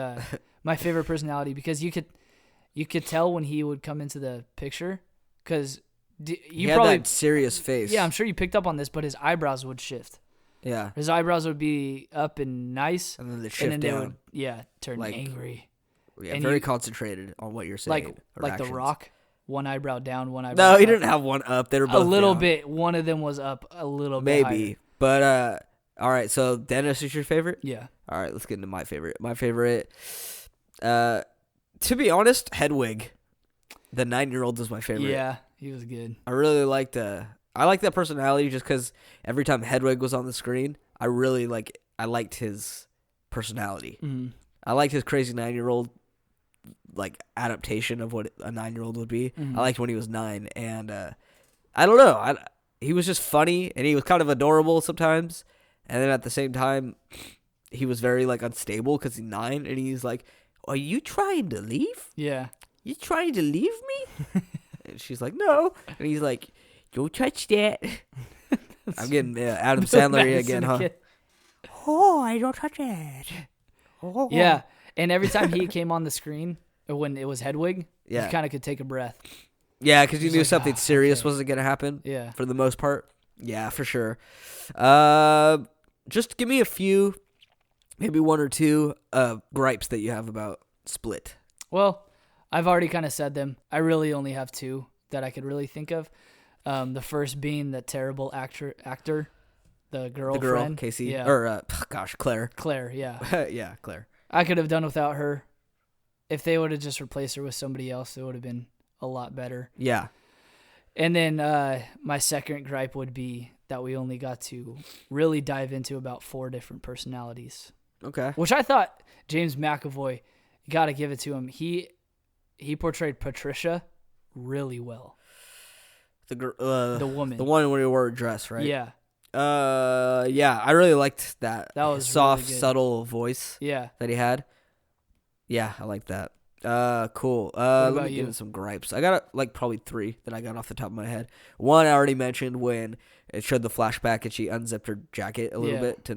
my favorite personality, because you could tell when he would come into the picture, because He you had probably that serious face. yeah, I'm sure you picked up on this, but his eyebrows would shift. Yeah. His eyebrows would be up and nice, And then they and shift then down. they would turn Like, angry. Yeah, and very you- concentrated on what you're saying. Like or The actions. Rock, one eyebrow down, one eyebrow. No, he up. didn't have one up. They were both A little down. bit. One of them was up a little bit. Maybe. Higher. But all right, so Dennis is your favorite? Yeah. All right, let's get into my favorite. My favorite, to be honest, Hedwig, the 9-year-old, is my favorite. Yeah, he was good. I really liked. I like that personality just because every time Hedwig was on the screen, I liked his personality. Mm-hmm. I liked his crazy 9-year-old like adaptation of what a 9-year-old would be. Mhm. I liked when he was 9, and I don't know. He was just funny, and he was kind of adorable sometimes. And then at the same time, he was very like unstable because he's 9, and he's like, "Are you trying to leave? Yeah. You trying to leave me?" And she's like, "No," and he's like, "Don't touch that." I'm getting Adam Sandler again, huh? Kid. Oh, I don't touch it. Oh. Yeah, and every time he came on the screen, or when it was Hedwig, Yeah. you kind of could take a breath. Yeah, because you He's knew like, something "Ah, serious okay." wasn't gonna happen. Yeah. For the most part. Yeah, for sure. Just give me a few, maybe 1 or 2 gripes that you have about Split. Well, I've already kind of said them. I really only have 2 that I could really think of. The first being the terrible actor, the girl, The girl, friend. Casey, Yeah. or Claire. Claire, yeah. Yeah, Claire. I could have done without her. If they would have just replaced her with somebody else, it would have been a lot better. Yeah. And then my second gripe would be that we only got to really dive into about 4 different personalities, Okay. which I thought James McAvoy, you got to give it to him. He portrayed Patricia really well. The The woman. the one where he wore a dress, right? Yeah. Yeah, I really liked that. That was soft, really good. subtle voice Yeah. that he had. Yeah, I like that. Cool. Let about me get you? into some gripes. I got like probably 3 that I got off the top of my head. One I already mentioned when it showed the flashback and she unzipped her jacket a little Yeah. bit.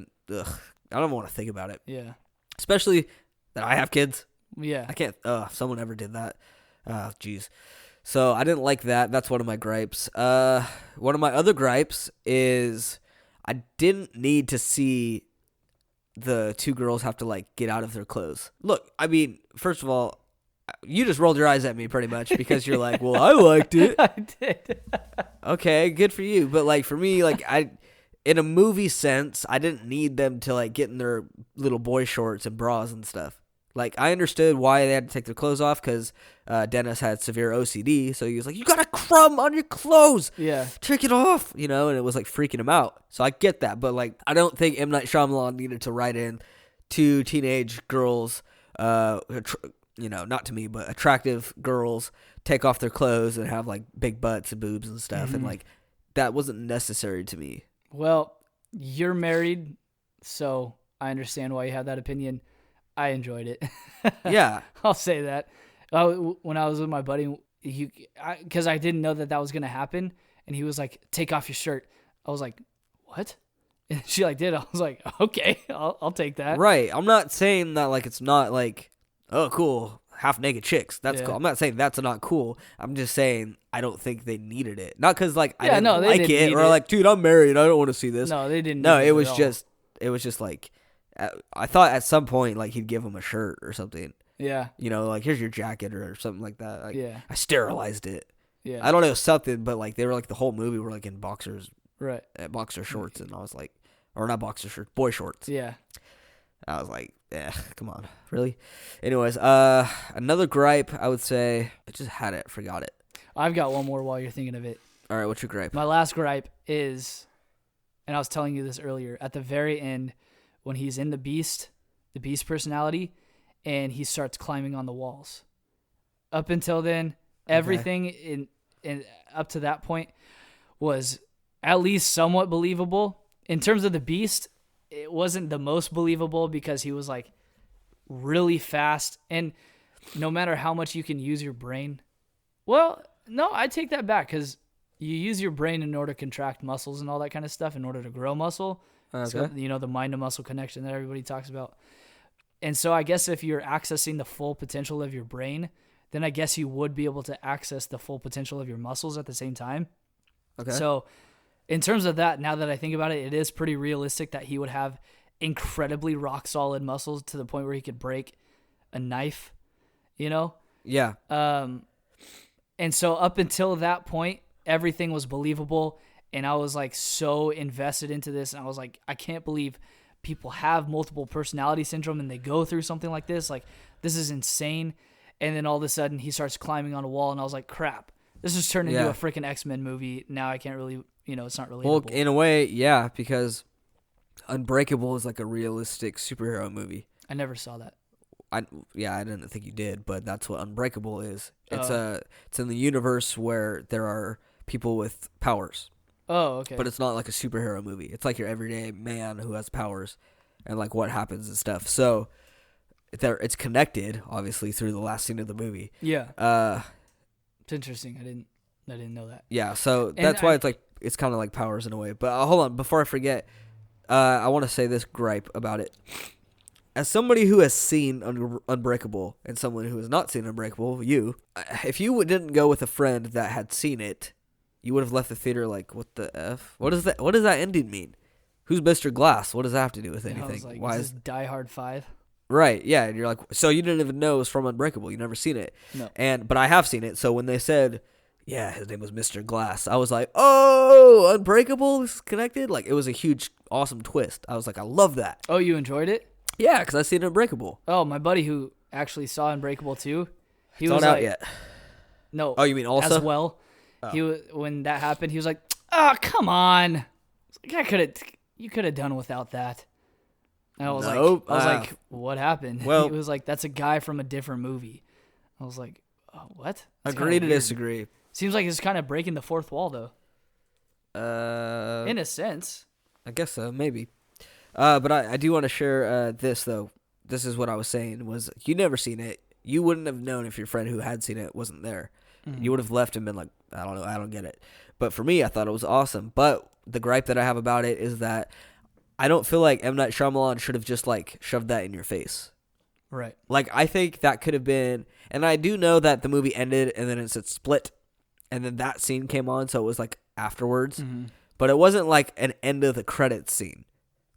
I don't want to think about it, Yeah. especially that I have kids. Yeah. I can't. If someone ever did that. Jeez. So I didn't like that. That's one of my gripes. One of my other gripes is I didn't need to see the 2 girls have to like get out of their clothes. Look, I mean, first of all, you just rolled your eyes at me pretty much because you're like, well, I liked it. I did. Okay, good for you. But like for me, like in a movie sense, I didn't need them to like get in their little boy shorts and bras and stuff. Like I understood why they had to take their clothes off because Dennis had severe OCD, so he was like, "You got a crumb on your clothes, Yeah. take it off," and it was like freaking him out. So I get that, but like I don't think M. Night Shyamalan needed to write in 2 teenage girls, not to me, but attractive girls take off their clothes and have like big butts and boobs and stuff, and like that wasn't necessary to me. Well, you're married, so I understand why you have that opinion. I enjoyed it. Yeah. I'll say that. When I was with my buddy, because I didn't know that was going to happen, and he was like, "Take off your shirt." I was like, "What?" And she like did. I was like, "Okay, I'll take that." Right. I'm not saying that like it's not like, oh, cool, half naked chicks. That's Yeah. cool. I'm not saying that's not cool. I'm just saying I don't think they needed it. Not because like I Yeah, didn't no, they like didn't it need or it. like, dude, I'm married. I don't want to see this. No, they didn't. No, need it was at all. just like I thought at some point like he'd give him a shirt or something. Yeah. Like here's your jacket or something like that. Like, Yeah. I sterilized it. Yeah. I don't know something, but like they were like the whole movie were like in boxer shorts, and I was like, or not boxer shorts, boy shorts. Yeah. I was like, come on, really? Anyways, another gripe I would say I just had it, forgot it. I've got one more while you're thinking of it. All right, what's your gripe? My last gripe is, and I was telling you this earlier, at the very end when he's in the beast personality, and he starts climbing on the walls. Up until then, everything in up to that point was at least somewhat believable. In terms of the beast, it wasn't the most believable because he was like really fast, and no matter how much you can use your brain, well, no, I take that back because you use your brain in order to contract muscles and all that kind of stuff in order to grow muscle. Okay. So, the mind to muscle connection that everybody talks about. And so I guess if you're accessing the full potential of your brain, then I guess you would be able to access the full potential of your muscles at the same time. Okay. So in terms of that, now that I think about it, it is pretty realistic that he would have incredibly rock solid muscles to the point where he could break a knife, Yeah. And so up until that point, everything was believable. And I was like so invested into this. And I was like, I can't believe people have multiple personality syndrome and they go through something like this. Like, this is insane. And then all of a sudden he starts climbing on a wall. And I was like, crap, this has turned into a freaking X-Men movie. Now I can't really, it's not relatable. Well, in a way, yeah, because Unbreakable is like a realistic superhero movie. I never saw that. I didn't think you did, but that's what Unbreakable is. It's in the universe where there are people with powers. Oh, okay. But it's not like a superhero movie. It's like your everyday man who has powers and like what happens and stuff. So it's connected, obviously, through the last scene of the movie. Yeah. It's interesting. I didn't know that. Yeah, so that's why it's kind of like powers in a way. But hold on, before I forget, I want to say this gripe about it. As somebody who has seen Unbreakable and someone who has not seen Unbreakable, if you didn't go with a friend that had seen it, you would have left the theater like, what the F? What does that ending mean? Who's Mr. Glass? What does that have to do with anything? I was like, Why is this Die Hard 5? Right, yeah, and you're like, so you didn't even know it was from Unbreakable. You never seen it. No. But I have seen it, so when they said, yeah, his name was Mr. Glass, I was like, oh, Unbreakable is connected? Like, it was a huge, awesome twist. I was like, I love that. Oh, you enjoyed it? Yeah, because I seen Unbreakable. Oh, my buddy who actually saw Unbreakable too, he It's was not like, out yet. No. Oh, you mean also? As well. Oh. When that happened, he was like, "Oh, come on! You could have done without that." And I was like, "What happened?" Well, he was like, "That's a guy from a different movie." I was like, oh, "What?" That's agree to weird. disagree. Seems like it's kind of breaking the fourth wall, though. In In a sense. I guess so, maybe. But I do want to share this though. This is what I was saying was you never seen it. You wouldn't have known if your friend who had seen it wasn't there. Mhm. You would have left and been like, I don't know, I don't get it. But for me, I thought it was awesome. But the gripe that I have about it is that I don't feel like M. Night Shyamalan should have just like shoved that in your face. Right. Like I think that could have been, and I do know that the movie ended and then it said split, and then that scene came on, so it was like afterwards. Mm-hmm. But it wasn't like an end of the credits scene.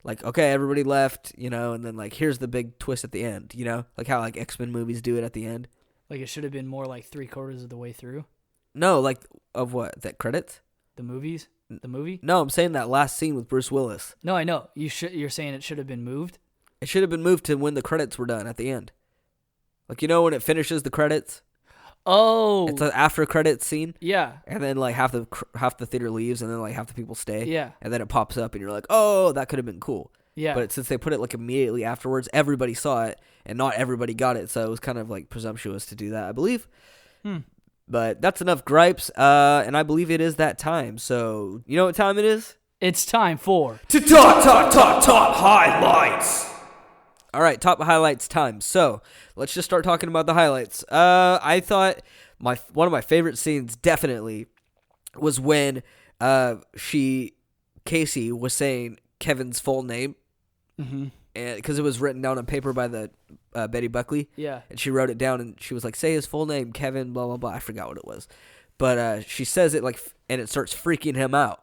Like, okay, everybody left, you know, and then like here's the big twist at the end, you know, like how like X-Men movies do it at the end. Like it should have been more like 3/4 of the way through No, like of what? That credits? the movie. No, I'm saying that last scene with Bruce Willis. No, I know you're saying it should have been moved. It should have been moved to when the credits were done at the end. Like, you know, when it finishes the credits, Oh, it's an after credits scene, yeah, and then like half the theater leaves, and then like half the people stay. yeah, And then it pops up, and you're like, oh, that could have been cool. yeah. But since they put it like immediately afterwards, everybody saw it, and not everybody got it, so it was kind of like presumptuous to do that, I believe. But that's enough gripes, and I believe it is that time. So you know what time it is? It's time for To top highlights. All right, top highlights time. So let's just start talking about the highlights. I thought one of my favorite scenes definitely was when Casey was saying Kevin's full name, and because it was written down on paper by the Betty Buckley, yeah, and she wrote it down, and she was like, "Say his full name, Kevin." Blah blah blah. I forgot what it was, but she says it like, and it starts freaking him out.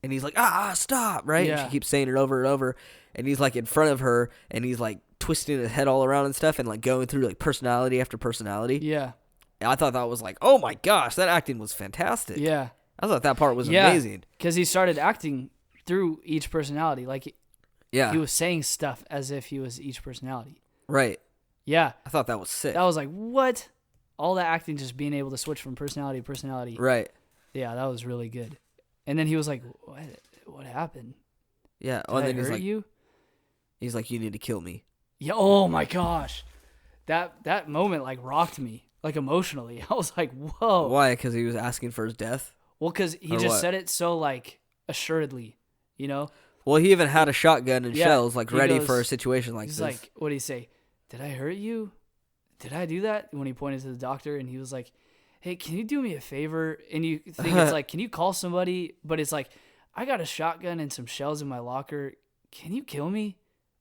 And he's like, stop, right? Yeah. And she keeps saying it over and over. And he's like in front of her, and he's like twisting his head all around and stuff, and like going through like personality after personality. yeah, And I thought that was like, oh my gosh, that acting was fantastic. yeah. I thought that part was Yeah. amazing. Because he started acting through each personality, like Yeah, he was saying stuff as if he was each personality. right. Yeah, I thought that was sick. that was like what? All that acting, just being able to switch from personality to personality. Right. Yeah, that was really good. And then he was like, "What happened? Yeah. Did and I then hurt you?" he's like, you need to kill me. Yeah. Oh my gosh, that moment like rocked me, like emotionally. I was like, "Whoa!" Why? Because he was asking for his death. Well, because he Or just what? said it so like assuredly, you know. Well, he even had a shotgun and Yeah, shells like he ready goes- for a situation like He's this. like, what did he say? Did I hurt you? Did I do that? When he pointed to the doctor, and he was like, "Hey, can you do me a favor?" And you think it's like, can you call somebody? But it's like, I got a shotgun and some shells in my locker. Can you kill me?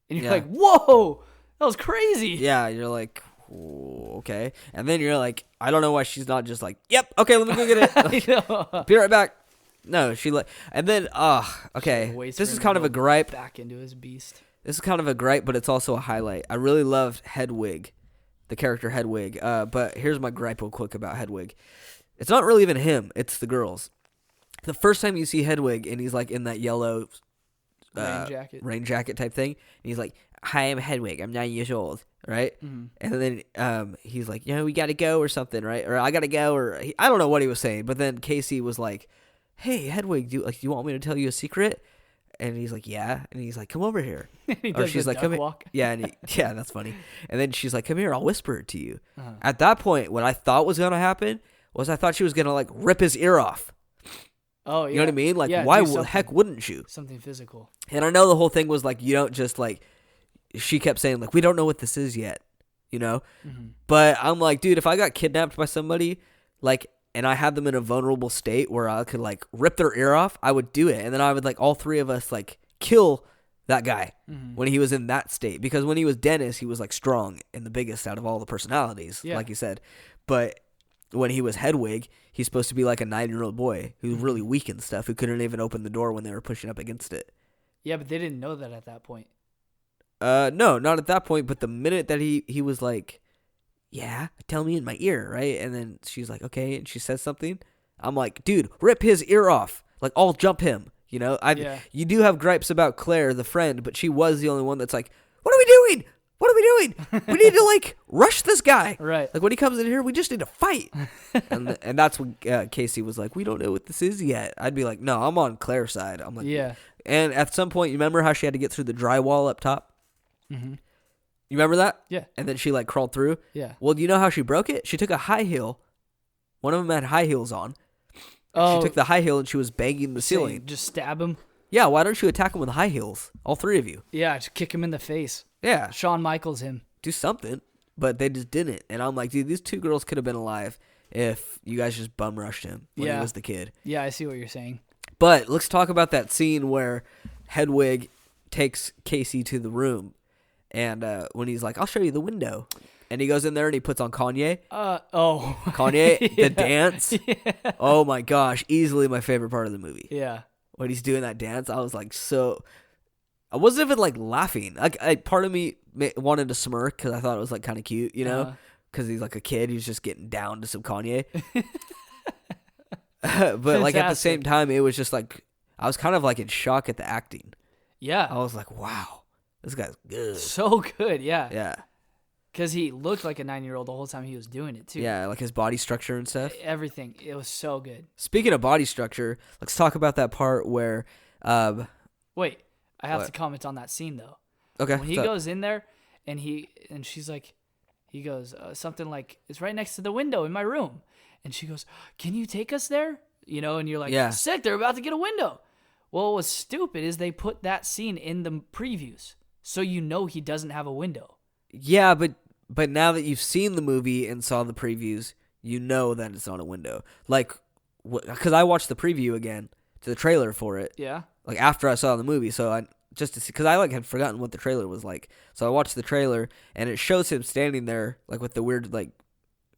And you're Yeah. like, whoa, that was crazy. Yeah, you're like, "Ooh, okay." And then you're like, I don't know why she's not just like, yep, okay, let me go get it. I know. Be right back. No, she like, and then, okay. Waits This for is him kind to of a go gripe. Back into his beast. This is kind of a gripe, but it's also a highlight. I really loved Hedwig, the character Hedwig. But here's my gripe real quick about Hedwig. It's not really even him. It's the girls. The first time you see Hedwig, and he's like in that yellow rain jacket type thing, and he's like, "Hi, I'm Hedwig. I'm 9 years old." Right? Mm-hmm. And then he's like, we got to go or something, right? Or I got to go, or I don't know what he was saying. But then Casey was like, "Hey, Hedwig, do you want me to tell you a secret?" And he's like, "Yeah." And he's like, "Come over here." He Or does she's the like, duck "Come here." walk. Yeah, yeah, that's funny. And then she's like, "Come here, I'll whisper it to you." Uh-huh. At that point, what I thought was gonna happen was I thought she was gonna like rip his ear off. Oh, yeah. You know what I mean? Like, Yeah, why do the something. heck wouldn't you? Something physical. And I know the whole thing was like, you don't just like. She kept saying like, "We don't know what this is yet," you know. Mm-hmm. But I'm like, dude, if I got kidnapped by somebody, like, and I had them in a vulnerable state where I could like rip their ear off, I would do it, and then I would like all three of us like kill that guy when he was in that state, because when he was Dennis, he was like strong and the biggest out of all the personalities, Yeah. like you said. But when he was Hedwig, he's supposed to be like a 9-year-old boy who's really weak and stuff, who couldn't even open the door when they were pushing up against it. Yeah, but they didn't know that at that point. No, not at that point. But the minute that he was like, "Yeah, tell me in my ear," right? And then she's like, "Okay," and she says something. I'm like, dude, rip his ear off. Like, I'll jump him. You know, Yeah. You do have gripes about Claire, the friend, but she was the only one that's like, "What are we doing? What are we doing? We need to like rush this guy." Right. Like when he comes in here, we just need to fight. and that's when Casey was like, "We don't know what this is yet." I'd be like, "No, I'm on Claire's side." I'm like, Yeah. And at some point, you remember how she had to get through the drywall up top? Mm-hmm. You remember that? Yeah. And then she like crawled through. Yeah. Well, do you know how she broke it? She took a high heel. One of them had high heels on. Oh, She took the high heel and she was banging the saying, ceiling. just stab him. Yeah, why don't you attack him with high heels? All three of you. Yeah, just kick him in the face. Yeah, Shawn Michaels him. do something. But they just didn't. And I'm like, dude, these two girls could have been alive if you guys just bum rushed him when he Yeah. was the kid. Yeah, I see what you're saying. But let's talk about that scene where Hedwig takes Casey to the room. And when he's like, I'll show you the window. And he goes in there and he puts on Kanye. Kanye, Yeah. the dance. Yeah. Oh my gosh, easily my favorite part of the movie. Yeah. When he's doing that dance, I was like, so. I wasn't even like laughing. Like, part of me wanted to smirk because I thought it was like kind of cute, you know? Because he's like a kid, he's just getting down to some Kanye. But like at the same time, it was just like I was kind of like in shock at the acting. Yeah. I was like, wow, this guy's good. So good, yeah. Yeah. Because he looked like a 9-year-old the whole time he was doing it, too. Yeah, like his body structure and stuff. Everything. It was so good. Speaking of body structure, let's talk about that part where. Wait, I have What? to comment on that scene, though. Okay. When he goes in there and she's like, he goes something like, it's right next to the window in my room. And she goes, can you take us there? You know, and you're like, Yeah. sick, they're about to get a window. Well, what was stupid is they put that scene in the previews. So you know he doesn't have a window. Yeah, but now that you've seen the movie and saw the previews, you know that it's on a window. Like, because I watched the preview again to the trailer for it. Yeah. Like after I saw the movie, so I just to see because I like had forgotten what the trailer was like. So I watched the trailer and it shows him standing there like with the weird like,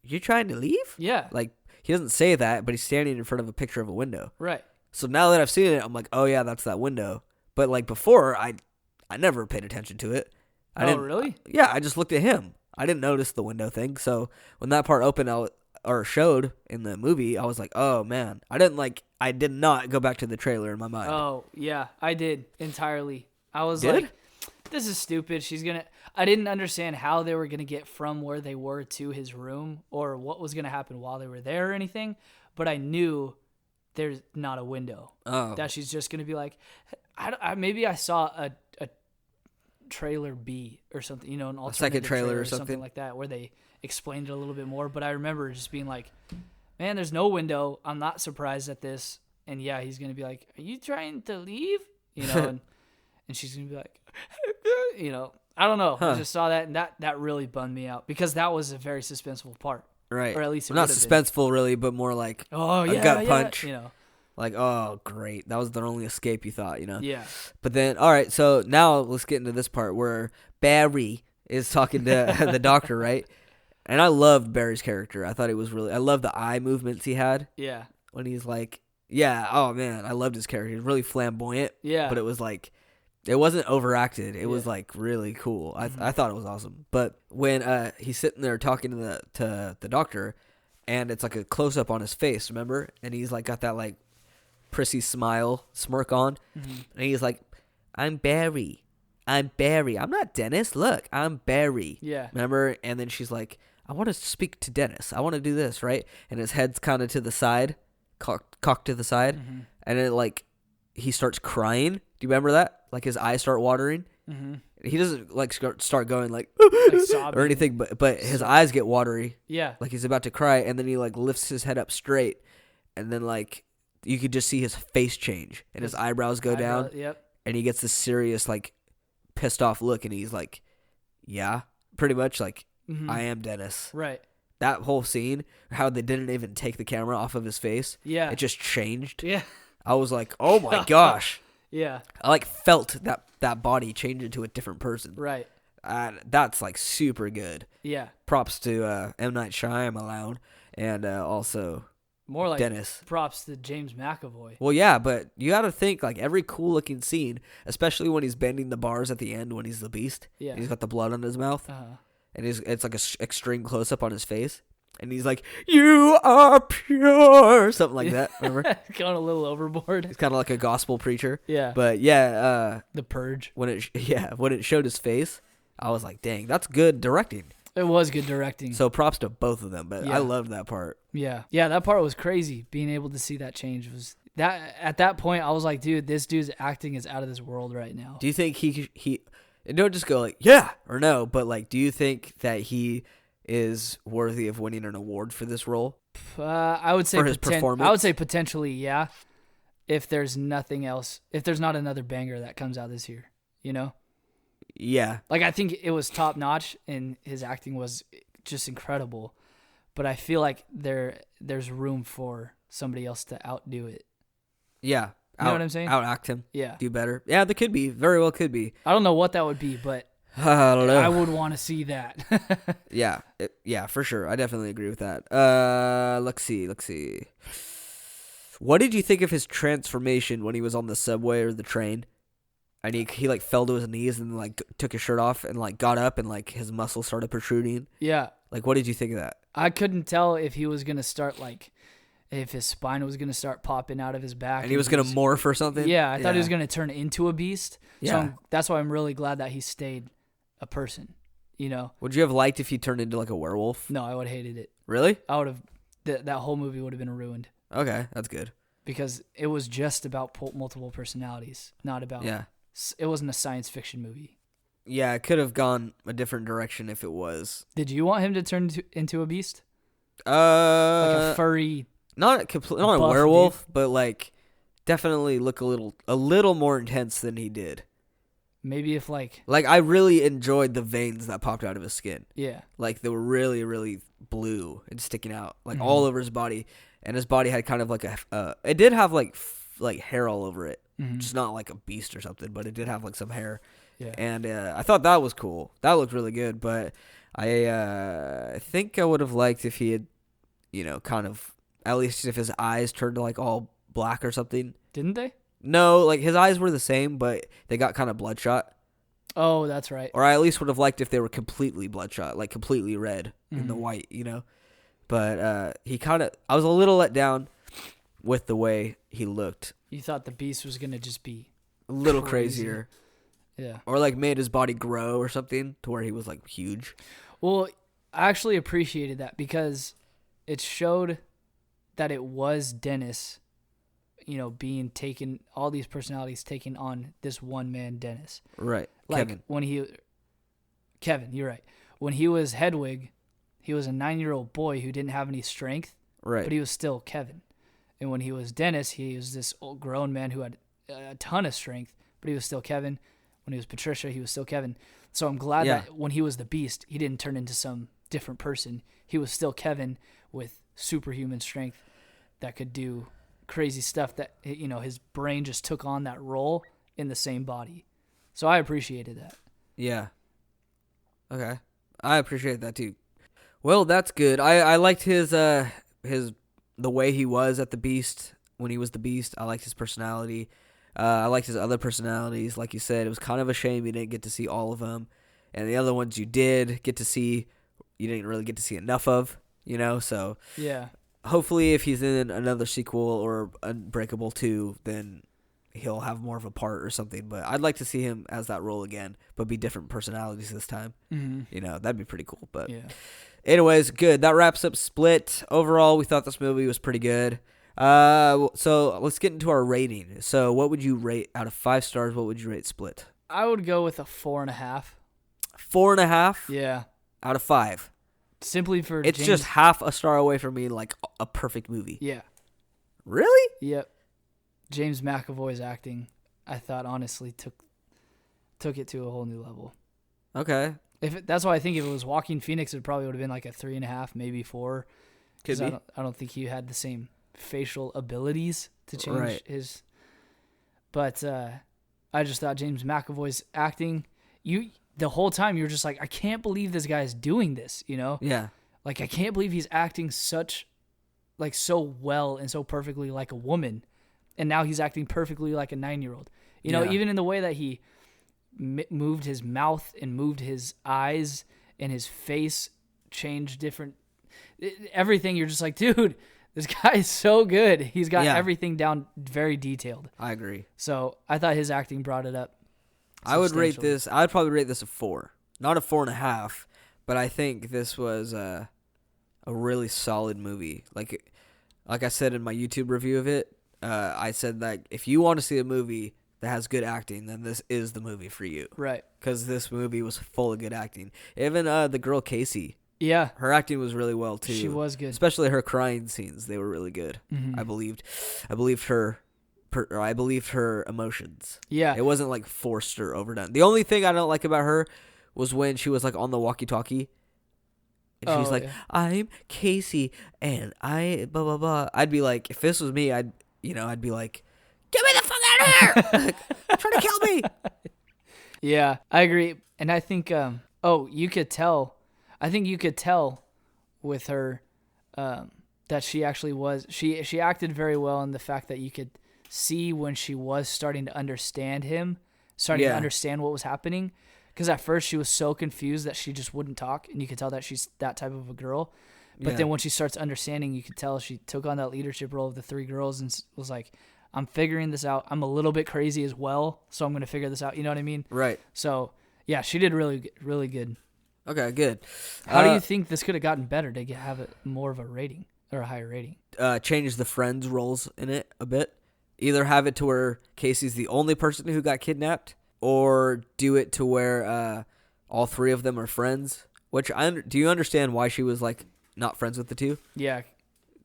you trying to leave? Yeah. Like he doesn't say that, but he's standing in front of a picture of a window. Right. So now that I've seen it, I'm like, oh yeah, that's that window. But like before, I never paid attention to it. I didn't, really? Yeah, I just looked at him. I didn't notice the window thing. So when that part opened or showed in the movie, I was like, oh man, I did not go back to the trailer in my mind. Oh, yeah, I did entirely. I was Did? like, this is stupid. I didn't understand how they were going to get from where they were to his room or what was going to happen while they were there or anything. But I knew there's not a window. Oh. That she's just going to be like, maybe I saw a trailer B or something, you know, an alternative second trailer or something like that where they explained it a little bit more. But I remember just being like, man, there's no window. I'm not surprised at this. And yeah, he's going to be like, are you trying to leave? You know, and she's going to be like, you know, I don't know. I just saw that and that really bummed me out because that was a very suspenseful part. Right. Or at least it not would've been. suspenseful really, but more like Oh, a yeah. gut yeah, punch. You know, Like, oh great. That was their only escape, you thought, you know? yeah. But then all right, so now let's get into this part where Barry is talking to the doctor, right? And I loved Barry's character. I thought it was I loved the eye movements he had Yeah. when he's like, yeah, oh man, I loved his character. He was really flamboyant. Yeah. But it was like, it wasn't overacted. It was Yeah. like really cool. I thought it was awesome. But when he's sitting there talking to the doctor, and it's like a close up on his face, remember? And he's like got that like prissy smirk on, and he's like, I'm Barry. I'm not Dennis. Look, I'm Barry. Yeah. Remember? And then she's like, I want to speak to Dennis. I want to do this, right? And his head's kind of to the side, cocked to the side, and it like he starts crying. Do you remember that? Like his eyes start watering. Mm-hmm. He doesn't like start going like, sobbing. or anything, but his eyes get watery, Yeah. like he's about to cry, and then he like lifts his head up straight, and then like you could just see his face change, and his eyebrows go down, Yep. and he gets this serious like pissed off look, and he's like, yeah, pretty much like, I am Dennis. Right. That whole scene, how they didn't even take the camera off of his face, Yeah. it just changed. Yeah. I was like, oh my gosh. Yeah. I like felt that body change into a different person. Right. That's like super good. Yeah. Props to M. Night Shyamalan and also More like Dennis. props to James McAvoy. Well, yeah, but you got to think like every cool looking scene, especially when he's bending the bars at the end when he's the beast. Yeah. And he's got the blood on his mouth, and it's like a extreme close up on his face, and he's like, "You are pure," something like that. Remember? Going a little overboard. He's kind of like a gospel preacher. Yeah. But yeah, The Purge. when it showed his face, I was like, dang, that's good directing. It was good directing. So props to both of them, but Yeah. I loved that part. Yeah. Yeah, that part was crazy. Being able to see that change was that at that point I was like, dude, this dude's acting is out of this world right now. Do you think he don't just go like, yeah or no, but like, do you think that he is worthy of winning an award for this role? I would say For his performance? I would say potentially, yeah. if there's nothing else, if there's not another banger that comes out this year, you know? Yeah. Like, I think it was top notch and his acting was just incredible, but I feel like there's room for somebody else to outdo it. Yeah. You know what I'm saying? Outact him. Yeah. Do better. Yeah, there could be. Very well could be. I don't know what that would be, but I don't know. I would want to see that. Yeah. Yeah, for sure. I definitely agree with that. Let's see. What did you think of his transformation when he was on the subway or the train? And he like fell to his knees and like took his shirt off and like got up and like his muscles started protruding. Yeah. Like, what did you think of that? I couldn't tell if he was going to start like, if his spine was going to start popping out of his back. And he was going to morph or something? Yeah, I thought he was going to turn into a beast. Yeah. So that's why I'm really glad that he stayed a person, you know? Would you have liked if he turned into like a werewolf? No, I would have hated it. Really? I would have, that whole movie would have been ruined. Okay, that's good. Because it was just about multiple personalities, not about, Yeah. It wasn't a science fiction movie. Yeah, it could have gone a different direction if it was. Did you want him to turn into a beast? Like Uh, a furry, not a buff werewolf, but like definitely look a little more intense than he did. maybe if like, Like, I really enjoyed the veins that popped out of his skin. yeah. Like, they were really, really blue and sticking out, like Mhm. all over his body. And his body had kind of like it did have like hair all over it. Mhm. Just not like a beast or something, but it did have like some hair. Yeah. And I thought that was cool. That looked really good. But I think I would have liked if he had, kind of, at least if his eyes turned like all black or something. Didn't they? No, like his eyes were the same, but they got kind of bloodshot. Oh, that's right. Or I at least would have liked if they were completely bloodshot, like completely red in the Mhm. white. But he kind of, I was a little let down with the way he looked. You thought the beast was going to just be, A little Crazy. crazier. yeah. Or like made his body grow or something to where he was like huge. Well, I actually appreciated that because it showed that it was Dennis, being taken, all these personalities taken on this one man, Dennis. Right. Like Kevin. Kevin, you're right. When he was Hedwig, he was a 9-year-old boy who didn't have any strength, Right. but he was still Kevin. And when he was Dennis, he was this old grown man who had a ton of strength, but he was still Kevin. When he was Patricia, he was still Kevin. So I'm glad Yeah. that when he was the Beast, he didn't turn into some different person. He was still Kevin with superhuman strength that could do crazy stuff that, his brain just took on that role in the same body. So I appreciated that. Yeah. Okay. I appreciate that too. Well, that's good. I liked the way he was at the Beast when he was the Beast. I liked his personality. I liked his other personalities. Like you said, it was kind of a shame you didn't get to see all of them. And the other ones you did get to see, you didn't really get to see enough of, so Yeah. hopefully if he's in another sequel or Unbreakable 2, then he'll have more of a part or something. But I'd like to see him as that role again, but be different personalities this time. Mm-hmm. That'd be pretty cool. But Yeah. anyways, good. That wraps up Split. Overall, we thought this movie was pretty good. So let's get into our rating. So what would you rate out of 5 stars? What would you rate Split? I would go with a 4.5. 4.5 Yeah. out of 5. Simply for It's James. just half a star away from being like a perfect movie. Yeah. Really? Yep. James McAvoy's acting, I thought, honestly took it to a whole new level. Okay. That's why I think if it was Joaquin Phoenix, it probably would have been like a 3.5, maybe 4. Could 'Cause be. I don't think he had the same facial abilities to change Right. his. But I just thought James McAvoy's acting, the whole time you're just like, I can't believe this guy is doing this. Yeah. Like, I can't believe he's acting so well and so perfectly like a woman, and now he's acting perfectly like a 9-year-old. Yeah. Even in the way that he moved his mouth and moved his eyes and his face changed different. Everything, you're just like, dude, this guy is so good. He's got everything down very detailed. I agree. So I thought his acting brought it up. I would rate substantially. this. I'd probably rate this a 4, not a 4.5. But I think this was a really solid movie. Like I said in my YouTube review of it, I said that if you want to see a movie that has good acting, then this is the movie for you. Right. Because this movie was full of good acting. Even the girl Casey, Yeah. her acting was really well too. She was good. Especially her crying scenes; they were really good. Mhm. I believed her or I believed her emotions. Yeah. It wasn't like forced or overdone. The only thing I don't like about her was when she was like on the walkie-talkie. And she's like, yeah. I'm Casey, and I blah blah blah. I'd be like, if this was me, I'd be like, get me the fuck out of here! Like, trying to kill me. Yeah, I agree. And I think, you could tell. I think you could tell with her that she actually was. She acted very well in the fact that you could see when she was starting to understand him, starting to understand what was happening. Because at first she was so confused that she just wouldn't talk, and you could tell that she's that type of a girl. But then when she starts understanding, you could tell she took on that leadership role of the 3 girls and was like, I'm figuring this out. I'm a little bit crazy as well, so I'm going to figure this out. You know what I mean? Right. So, yeah, she did really, really good. Okay, good. How do you think this could have gotten better to have it more of a rating or a higher rating? Change the friends' roles in it a bit. Either have it to where Casey's the only person who got kidnapped, or do it to where all 3 of them are friends. Do you understand why she was like not friends with the 2? Yeah.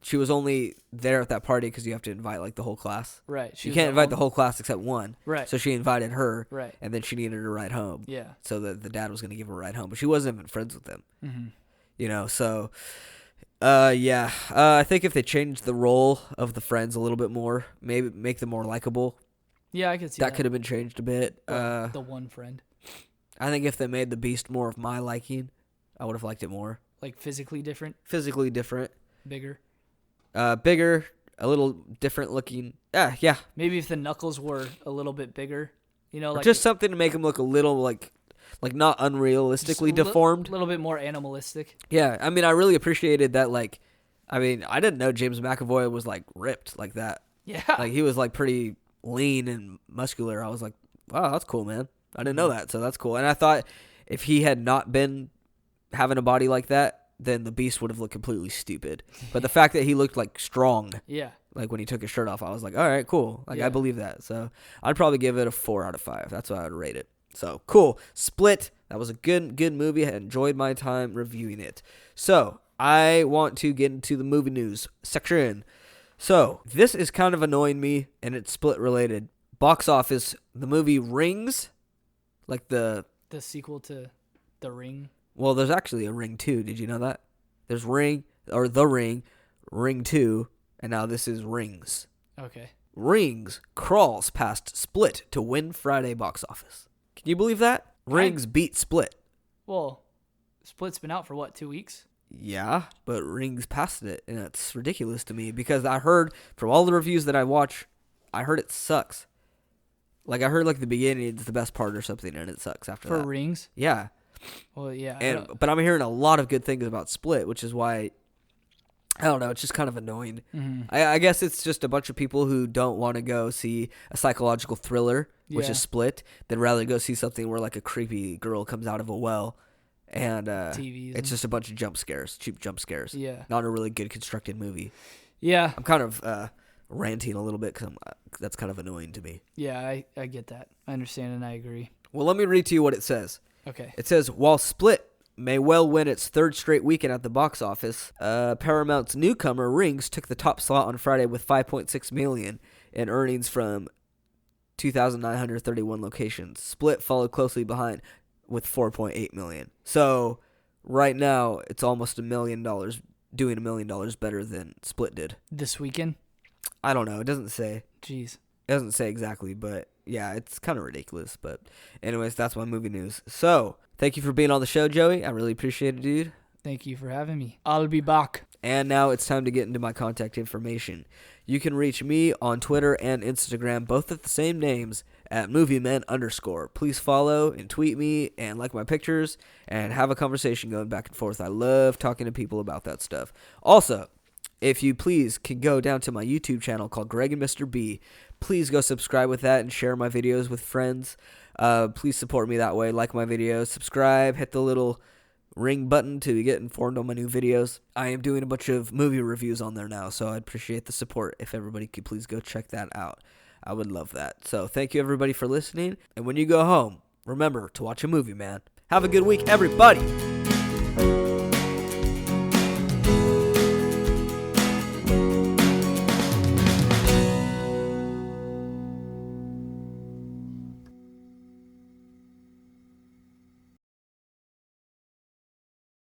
She was only there at that party because you have to invite like the whole class. Right. You can't invite the whole class except one. Right. So she invited her. Right. And then she needed a ride home. Yeah. So that the dad was going to give her a ride home, but she wasn't even friends with them. Mm-hmm. So. I think if they changed the role of the friends a little bit more, maybe make them more likable. Yeah, I could see that could have been changed a bit. The one friend. I think if they made the Beast more of my liking, I would have liked it more. Like physically different? Physically different. Bigger? Bigger, a little different looking. Yeah. Maybe if the knuckles were a little bit bigger, like just something to make him look a little like not unrealistically deformed. A little bit more animalistic. Yeah, I mean, I really appreciated that. Like, I mean, I didn't know James McAvoy was like ripped like that. Yeah. Like he was like pretty lean and muscular. I was like, wow, that's cool, man. I didn't know that, so that's cool. And I thought if he had not been having a body like that, then the Beast would have looked completely stupid. But the fact that he looked like strong, yeah, like when he took his shirt off, I was like, all right, cool. Like I believe that. So I'd probably give it a 4 out of 5. That's what I would rate it. So cool. Split. That was a good movie. I enjoyed my time reviewing it. So I want to get into the movie news section. So this is kind of annoying me, and it's Split related. Box office. The movie Rings, like the sequel to The Ring. Well, there's actually a Ring 2. Did you know that? There's Ring, or The Ring, Ring 2, and now this is Rings. Okay. Rings crawls past Split to win Friday box office. Can you believe that? Rings beat Split. Well, Split's been out for what, 2 weeks? Yeah, but Rings passed it, and it's ridiculous to me because I heard from all the reviews that I watch, I heard it sucks. Like I heard like the beginning is the best part or something, and it sucks after that. For Rings? Yeah. Well, yeah. But I'm hearing a lot of good things about Split, which is why, I don't know, it's just kind of annoying. Mm-hmm. I guess it's just a bunch of people who don't want to go see a psychological thriller, which is Split, they'd rather go see something where like a creepy girl comes out of a well, and it's just a bunch of jump scares, cheap jump scares. Yeah. Not a really good constructed movie. Yeah. I'm kind of ranting a little bit because that's kind of annoying to me. Yeah, I get that. I understand and I agree. Well, let me read to you what it says. Okay. It says, while Split may well win its 3rd straight weekend at the box office, Paramount's newcomer Rings took the top slot on Friday with $5.6 million in earnings from 2,931 locations. Split followed closely behind with $4.8 million. So right now, it's almost $1 million, doing $1 million better than Split did. This weekend? I don't know. It doesn't say. Jeez. It doesn't say exactly, but yeah, it's kind of ridiculous. But anyways, that's my movie news. So thank you for being on the show, Joey. I really appreciate it, dude. Thank you for having me. I'll be back. And now it's time to get into my contact information. You can reach me on Twitter and Instagram, both at the same names, at moviemen_. Please follow and tweet me and like my pictures and have a conversation going back and forth. I love talking to people about that stuff. Also, if you please can go down to my YouTube channel called Greg and Mr. B. Please go subscribe with that and share my videos with friends. Please support me that way. Like my videos, subscribe, hit the little ring button to get informed on my new videos. I am doing a bunch of movie reviews on there now, so I'd appreciate the support if everybody could please go check that out. I would love that. So thank you everybody for listening. And when you go home, remember to watch a movie, man. Have a good week, everybody.